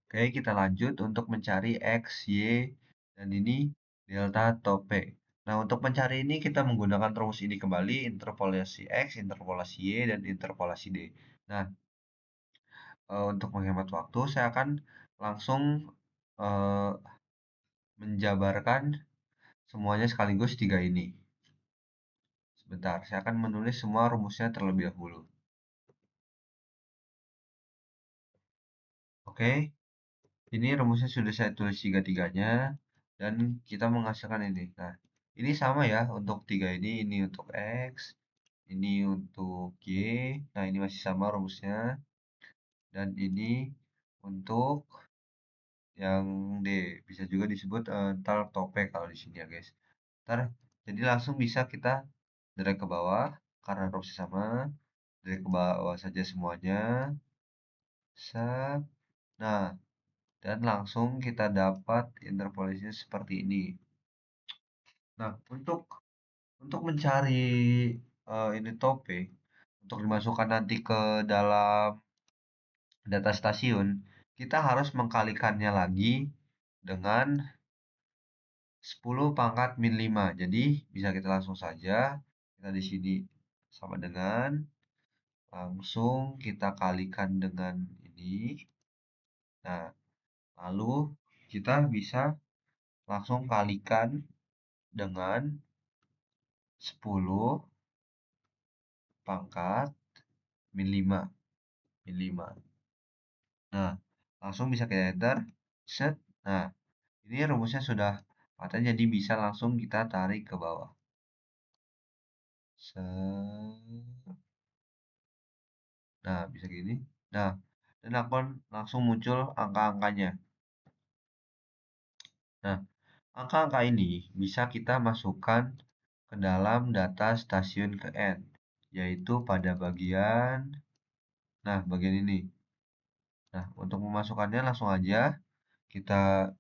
Oke, kita lanjut untuk mencari X, Y, dan ini delta atau P. Nah, untuk mencari ini kita menggunakan rumus ini kembali, interpolasi X, interpolasi Y, dan interpolasi D. Nah, untuk menghemat waktu, saya akan langsung eh, menjabarkan semuanya sekaligus tiga ini. Sebentar, saya akan menulis semua rumusnya terlebih dahulu. Oke, ini rumusnya sudah saya tulis tiga-tiganya, dan kita menghasilkan ini. Nah, ini sama ya untuk tiga ini untuk X, ini untuk Y, nah ini masih sama rumusnya, dan ini untuk yang D. Bisa juga disebut ntar topek kalau di sini ya guys. Ntar, jadi langsung bisa kita drag ke bawah, karena rumusnya sama, drag ke bawah saja semuanya. Set. Nah, dan langsung kita dapat interpolasinya seperti ini. Nah, untuk mencari ini topik untuk dimasukkan nanti ke dalam data stasiun, kita harus mengkalikannya lagi dengan 10 pangkat min 5. Jadi, bisa kita langsung saja kita di sini sama dengan langsung kita kalikan dengan ini. Nah, lalu kita bisa langsung kalikan dengan 10 pangkat min 5. Min 5. Nah, langsung bisa kita enter. Set. Nah, ini rumusnya sudah patah, jadi bisa langsung kita tarik ke bawah. Set. Nah, bisa gini. Nah, dan akan langsung muncul angka-angkanya. Nah, angka-angka ini bisa kita masukkan ke dalam data stasiun ke N, yaitu pada bagian, nah bagian ini. Nah, untuk memasukkannya langsung aja kita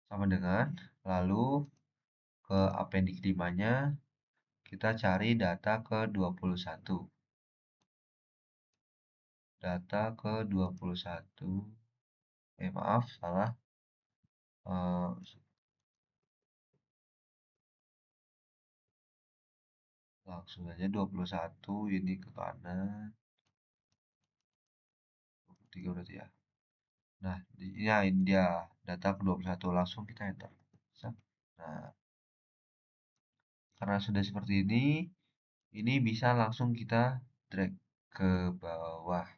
sama dengan, lalu ke appendix 5-nya, kita cari data ke 21. Data ke 21. Maaf, salah. Langsung aja 21 ini ke kanan. 23 berarti ya. Nah, ya ini dia data ke 21 langsung kita enter. Nah, karena sudah seperti ini bisa langsung kita drag ke bawah.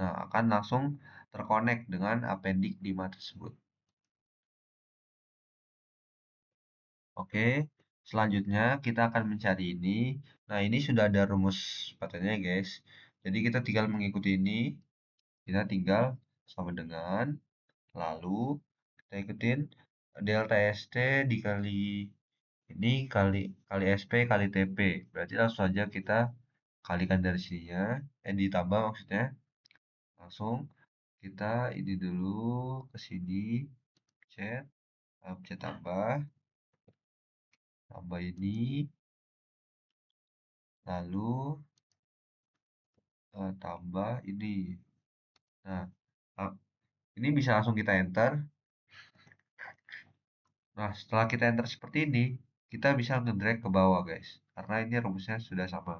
Nah, akan langsung terkonek dengan appendix 5 tersebut. Oke, selanjutnya kita akan mencari ini. Nah, ini sudah ada rumus patennya, guys. Jadi kita tinggal mengikuti ini. Kita tinggal sama dengan, lalu kita ikutin delta ST dikali ini kali SP kali TP. Berarti langsung saja kita kalikan dari sininya, ditambah maksudnya. Langsung kita ini dulu ke sini, pencet, pencet tambah ini, lalu tambah ini. Nah, ini bisa langsung kita enter. Nah, setelah kita enter seperti ini, kita bisa nge-drag ke bawah, guys. Karena ini rumusnya sudah sama.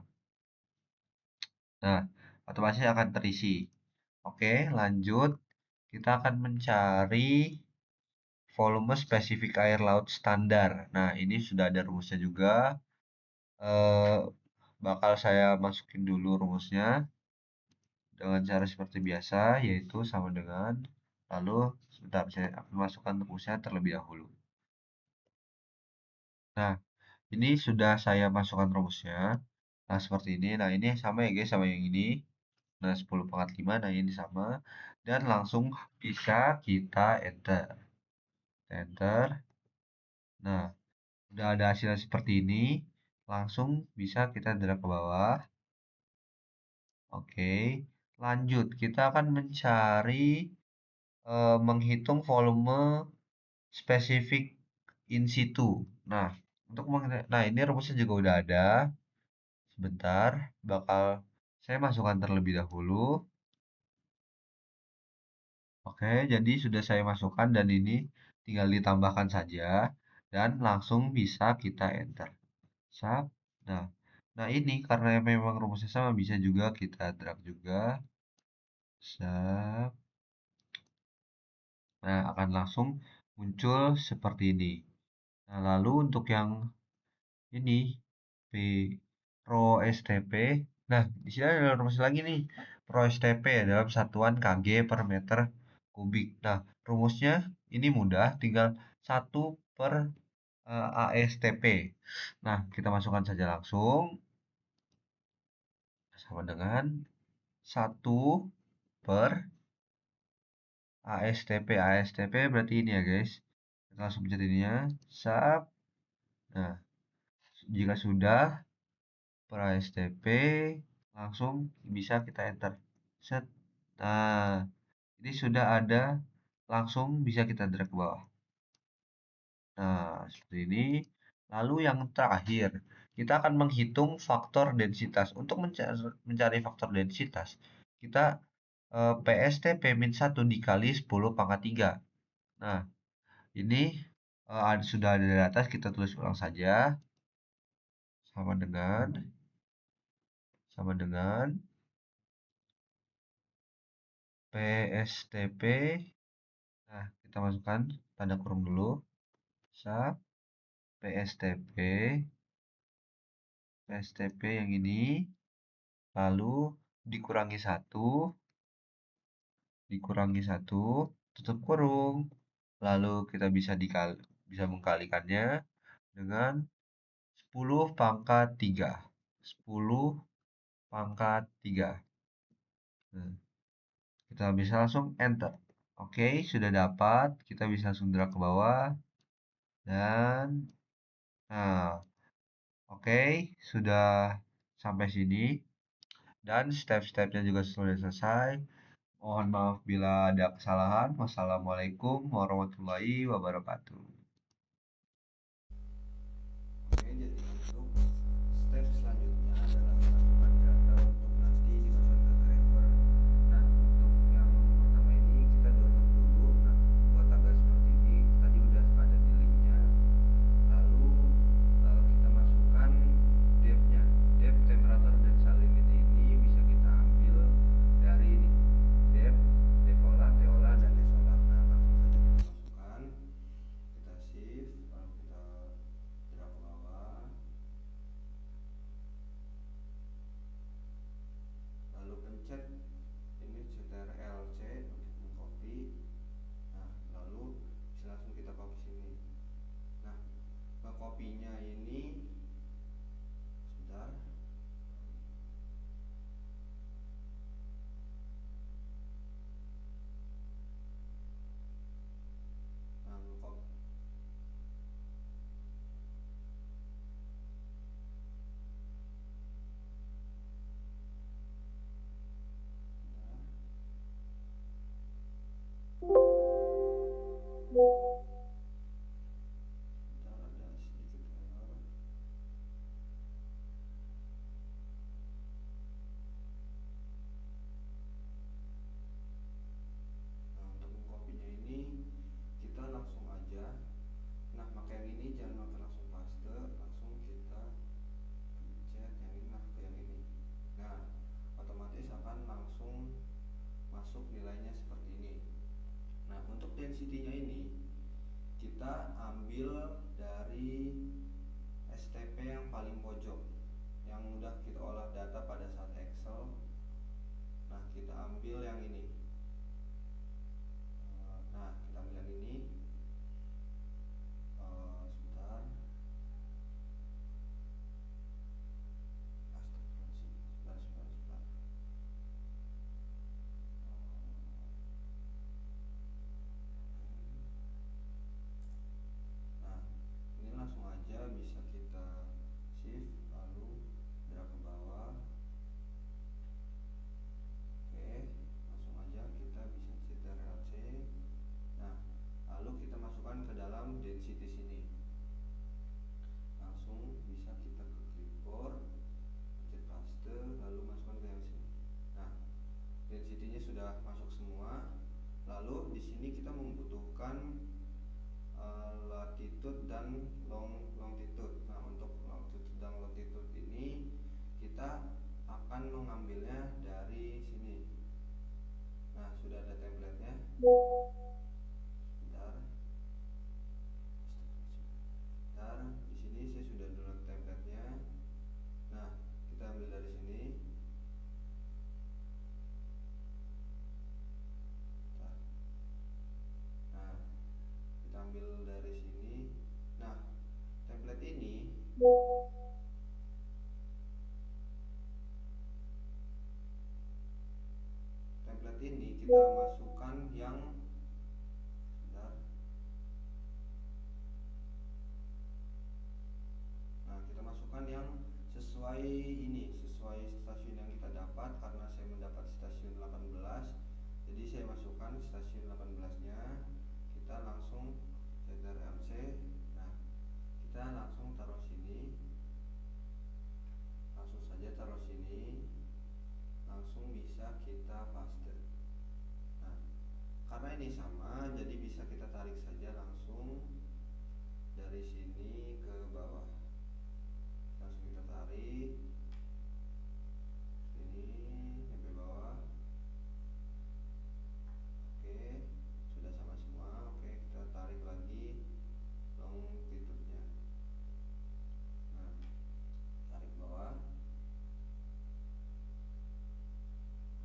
Nah, otomatis akan terisi. Oke, lanjut. Kita akan mencari volume spesifik air laut standar. Nah, ini sudah ada rumusnya juga. Bakal saya masukin dulu rumusnya dengan cara seperti biasa, yaitu sama dengan, lalu sebentar, saya akan masukkan rumusnya terlebih dahulu. Nah, ini sudah saya masukkan rumusnya. Nah, seperti ini. Nah, ini sama ya guys, sama yang ini. Nah, 10 pangkat 5, nah ini sama. Dan langsung bisa kita enter. Enter. Nah, udah ada hasilnya seperti ini. Langsung bisa kita drag ke bawah. Oke. Lanjut, kita akan mencari, menghitung volume spesifik in situ. Nah, nah ini rumusnya juga udah ada. Sebentar, bakal saya masukkan terlebih dahulu. Oke, jadi sudah saya masukkan dan ini tinggal ditambahkan saja dan langsung bisa kita enter. Sap. Nah, nah ini karena memang rumusnya sama bisa juga kita drag juga. Sap. Nah, akan langsung muncul seperti ini. Nah, lalu untuk yang ini P Pro STP. Nah, di sini ada rumus lagi nih. Pro STP dalam satuan kg per meter kubik. Nah, rumusnya ini mudah, tinggal 1/ASTP. Nah, kita masukkan saja langsung sama dengan 1/ASTP. ASTP berarti ini ya, guys. Kita langsung pencet ininya. Sap. Nah, jika sudah per ASTP langsung bisa kita enter. Set. Nah, ini sudah ada, langsung bisa kita drag ke bawah. Nah, seperti ini. Lalu yang terakhir, kita akan menghitung faktor densitas. Untuk mencari faktor densitas, kita PST P-1 dikali 10 pangkat 3. Nah, ini sudah ada di atas, kita tulis ulang saja. Sama dengan PSTP. Nah, kita masukkan tanda kurung dulu. Sap, PSTP, PSTP yang ini, lalu dikurangi 1, tutup kurung. Lalu kita bisa mengkalikannya dengan 10 pangkat 3. 10 pangkat 3. Nah, kita bisa langsung enter. Oke, sudah dapat. Kita bisa langsung drag ke bawah. Dan, nah, oke, sudah sampai sini. Dan step-stepnya juga sudah selesai. Mohon maaf bila ada kesalahan. Wassalamualaikum warahmatullahi wabarakatuh. Oke, jadi untuk step selanjutnya adalah memasukkan data untuk nanti dimasukkan ke Graver. Nah, untuk yang pertama ini kita download dulu. Nah, buat tabel seperti ini tadi udah ada di linknya. density sini. Langsung bisa kita ke clipboard, pencet paste, lalu masukkan ke yang sini. Nah, density-nya sudah masuk semua. Lalu di sini kita membutuhkan latitude dan longitude. Nah, untuk longitude dan latitude ini kita akan mengambilnya dari sini. Nah, sudah ada template-nya. Sebentar. Di sini saya sudah download template-nya. Nah, kita ambil dari sini. Nah, kita ambil dari sini. Nah, template ini kita masukkan yang sebentar. Nah, kita masukkan yang sesuai ini, sesuai stasiun yang kita dapat. Karena saya mendapat stasiun 18, jadi saya masukkan stasiun 18-nya. Kita langsung ctrl MC. Nah, kita langsung taruh sini. Langsung saja taruh sini. Langsung bisa kita paste. Nah, karena ini sama, jadi bisa kita tarik saja langsung dari sini ke bawah. Langsung kita tarik sini sampai bawah. Oke, sudah sama semua. Oke, kita tarik lagi longitude-nya. Nah, tarik bawah.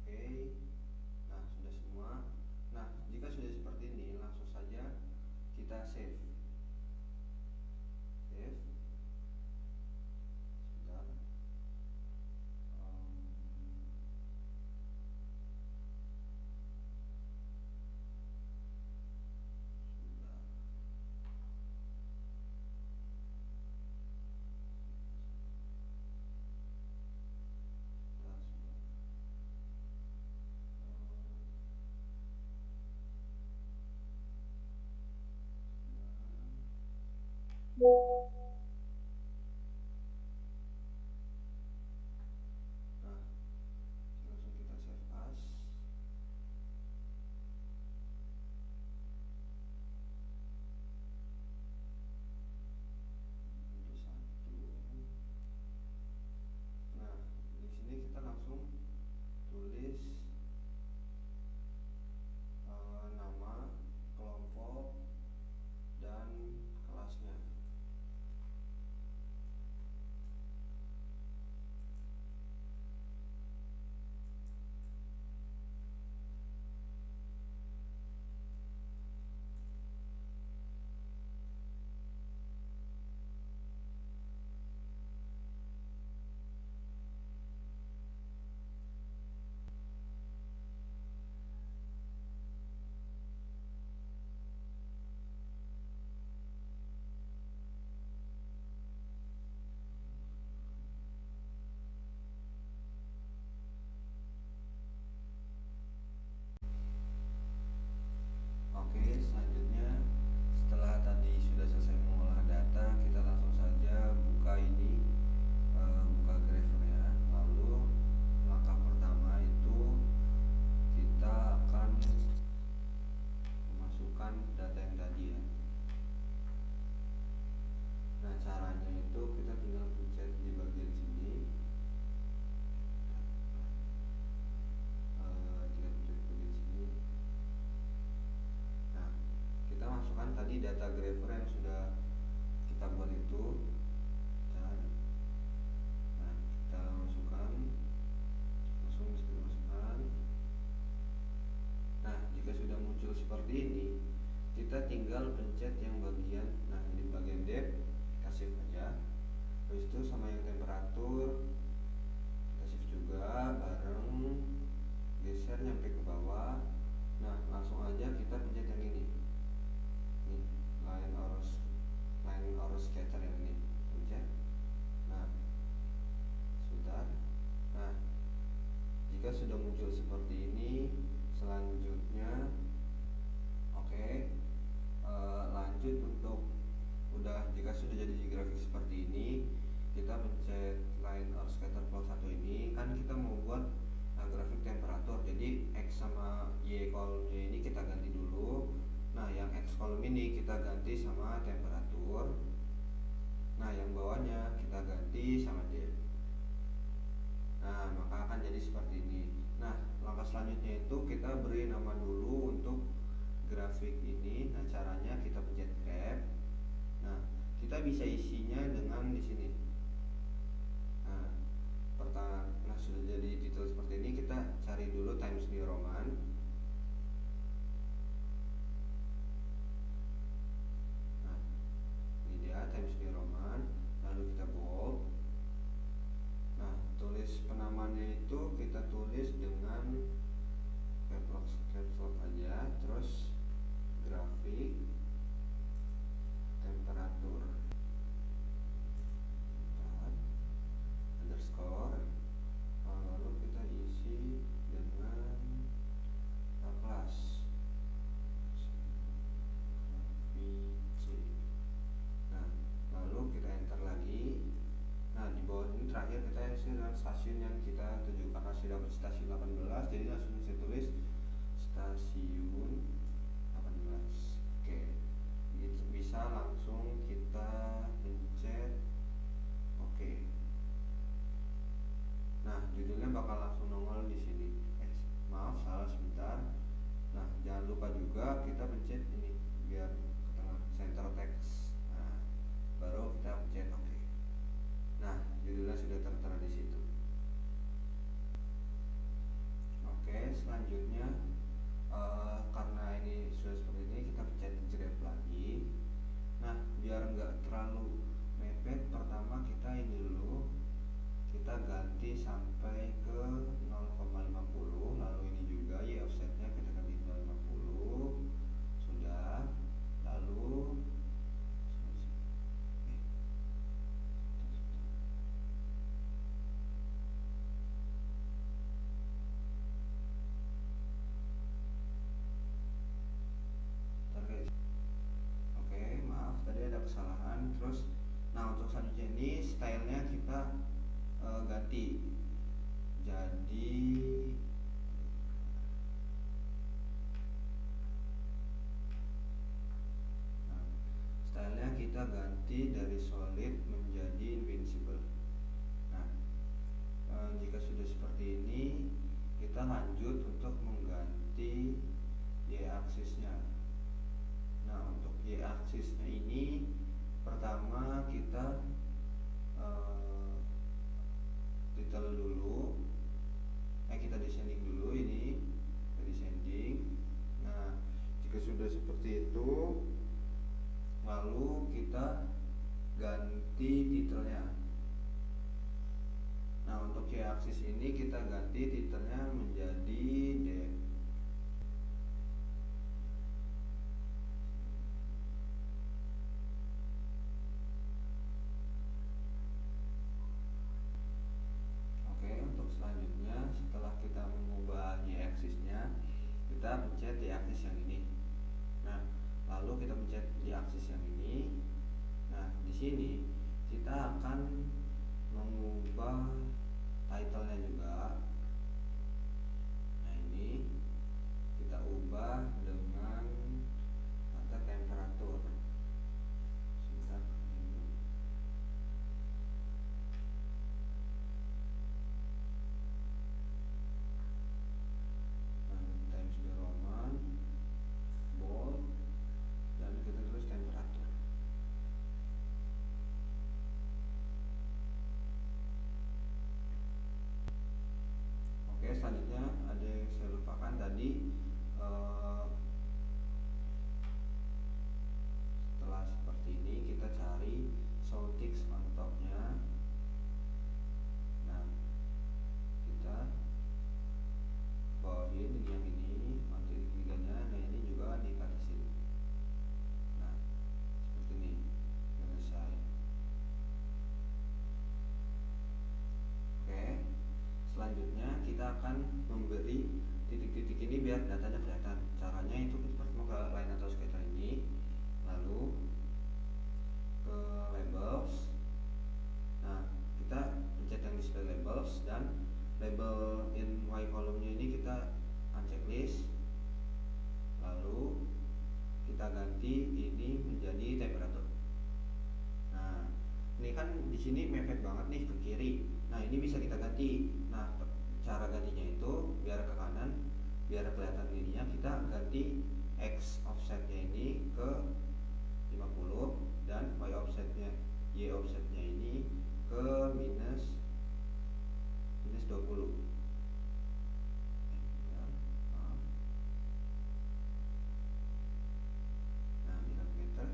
Oke, nah sudah semua. Nah, jika sudah seperti ini, langsung saja kita save. Save. Sebentar. Sebentar. Nah, langsung kita save as. Ini satu. Nah, di sini kita langsung tulis nama kelompok dan kelasnya. Oke, selanjutnya setelah tadi sudah selesai mengolah data, kita langsung saja buka ini, buka Graver-nya. Lalu langkah pertama itu kita akan memasukkan data yang tadi ya. Nah, caranya itu kita tinggal pencet di bagian sini. Kita pencet bagian sini. Nah, kita masukkan tadi data Graver yang sudah kita buat itu. Nah, kita masukkan, langsung bisa kita masukkan. Nah, jika sudah muncul seperti ini, kita tinggal pencet yang bagian, nah ini bagian depth, kita save aja. Habis itu sama yang temperatur, kita save juga bareng, geser nyampe ke bawah. Nah, langsung aja kita pencet yang ini. Nih, line arrow scatter yang ini. sudah jadi grafik seperti ini, kita pencet line or scatter plot 1 ini, kan kita mau buat grafik temperatur. Jadi X sama Y kolomnya ini kita ganti dulu. Nah, yang X kolom ini kita ganti sama temperatur. Nah, yang bawahnya kita ganti sama depth. Nah, maka akan jadi seperti ini. Nah, langkah selanjutnya itu kita beri nama dulu untuk grafik ini. Nah, caranya kita pencet grab. Nah, kita bisa isinya dengan di sini. Nah, sudah jadi titel seperti ini, kita cari dulu Times New Roman. Nah, ini dia Times New Roman. Lalu kita bold. Nah, tulis penamaannya itu kita tulis dengan caps lock aja, terus grafik temperatur underscore, lalu kita isi dengan kelas VC. Nah, lalu kita enter lagi. Nah, di bawah ini terakhir kita isi dengan stasiun yang kita tuju. Karena sudah dapat stasiun 18, jadi langsung saya tulis stasiun 18. Oke, gitu bisa langsung kita pencet oke. Nah, judulnya bakal langsung nongol di sini. Maaf, salah sebentar. Nah, jangan lupa juga kita pencet ini biar ke tengah, center text. Nah, baru kita pencet oke. Nah, judulnya sudah tertera di situ. Oke, selanjutnya karena ini sudah seperti ini, kita pencet grab lagi. Nah, biar nggak terlalu mepet, pertama kita ini dulu, kita ganti sampai ke 0,50. Lalu ini juga y offsetnya kita ganti 0,50. Sudah. Lalu oke, maaf tadi ada kesalahan. Terus, nah untuk selanjutnya ini stylenya kita ganti. Jadi nah, stylenya kita ganti dari solid menjadi invincible. Nah, jika sudah seperti ini, kita lanjut untuk mengganti y-aksisnya. Nah, untuk y-aksisnya ini pertama kita titel dulu. Kita descending dulu ini. Kita descending. Nah, jika sudah seperti itu, lalu kita ganti titelnya. Nah, untuk y-aksis ini kita ganti titelnya menjadi depth. Oke, untuk selanjutnya setelah kita mengubah y-aksisnya, kita pencet y-aksis yang ini. Nah, lalu kita pencet y-aksis yang ini. Nah, di sini kita akan mengubah titlenya juga. Nah, ini kita ubah dengan kata temperatur. Sebentar. Times New Roman, bold, dan kita tulis temperatur. Oke, selanjutnya ada yang saya lupakan tadi. Setelah seperti ini, kita cari show text on top-nya. Nah, kita bawahin yang ini, mati tiganya. Nah, ini juga diatasin. Nah, seperti ini. Selesai. Oke, selanjutnya kita akan memberi titik-titik ini biar datanya kelihatan. Caranya itu kita pertama ke line atau scatter ini, lalu ke label ganti ini menjadi temperatur. Nah, ini kan di sini mepet banget nih ke kiri. Nah, ini bisa kita ganti. Nah, cara gantinya itu biar ke kanan, biar kelihatan ininya, kita ganti X offsetnya ini ke 50 dan Y offsetnya ini ke minus 20. Ya, maaf. Nah, milimeter.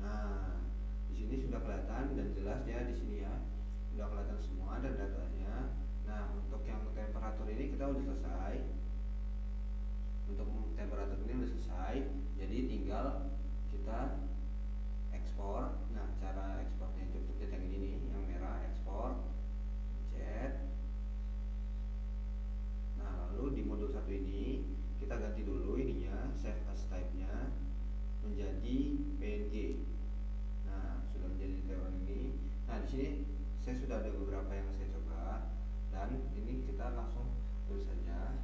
Nah, di sini sudah kelihatan dan jelas ya di sini ya. Sudah kelihatan semua dan datanya. Nah, untuk yang temperatur ini kita udah selesai. Untuk temperatur ini udah selesai. Jadi tinggal kita ekspor. Nah, cara ekspornya itu pencet yang ini nih, yang merah ekspor. Pencet. Nah, lalu di modul 1 ini kita ganti dulu ininya, save as type-nya menjadi PNG. Nah, sudah menjadi teori ini. Nah, di sini saya sudah ada beberapa yang saya coba dan ini kita langsung tulis saja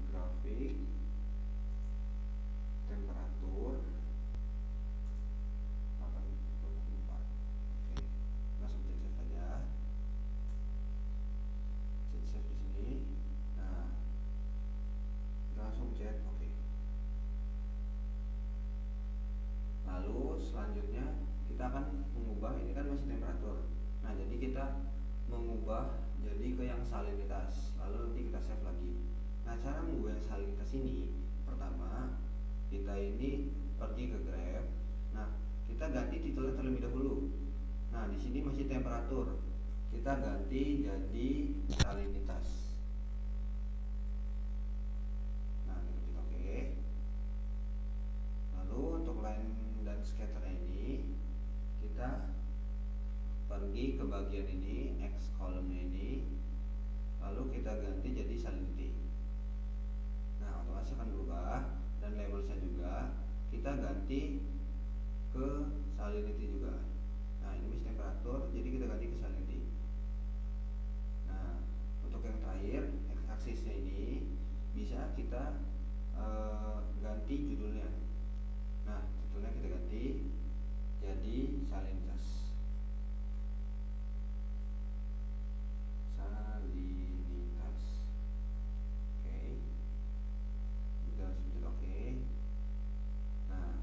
grafik temperatur 84. Oke, langsung cek save saja. Cek save di sini. Nah, kita langsung cek oke. Lalu selanjutnya kita akan mengubah, ini kan masih temperatur. Nah, jadi kita mengubah jadi ke yang salinitas. Lalu nanti kita save lagi. Nah, cara mengubah yang salinitas ini, pertama kita ini pergi ke graph. Nah, kita ganti titelnya terlebih dahulu. Nah, di sini masih temperatur. Kita ganti jadi salinitas. Nah, kita klik oke. Lalu untuk line dan scatter ini kita pergi ke bagian ini, X kolomnya ini, lalu kita ganti jadi salinity. Nah, otomatis akan berubah dan labelsnya juga kita ganti ke salinity juga. Nah, ini masih temperatur, jadi kita ganti ke salinity. Nah, untuk yang terakhir, X aksisnya ini bisa kita ganti judulnya. Nah, judulnya kita ganti jadi salinitas. Oke. Kita harus pencet oke. Nah,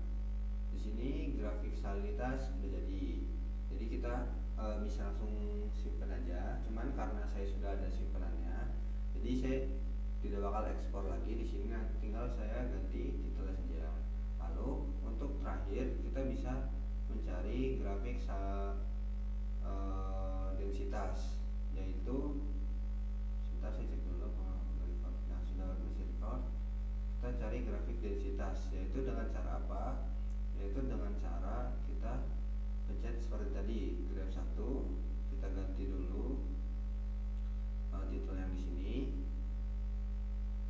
di sini grafik salinitas udah jadi. Jadi kita bisa langsung simpan aja. Cuman karena saya sudah ada simpenannya, jadi saya tidak bakal ekspor lagi di sini. Nah, tinggal saya ganti titelnya saja. Lalu untuk terakhir kita bisa mencari grafik densitas, yaitu sebentar saya cek dulu kalau udah record. Nah, sudah masih record. Kita cari grafik densitas, yaitu dengan cara apa? Yaitu dengan cara kita pencet seperti tadi, graf 1 kita ganti dulu titel yang di sini,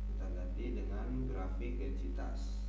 kita ganti dengan grafik densitas.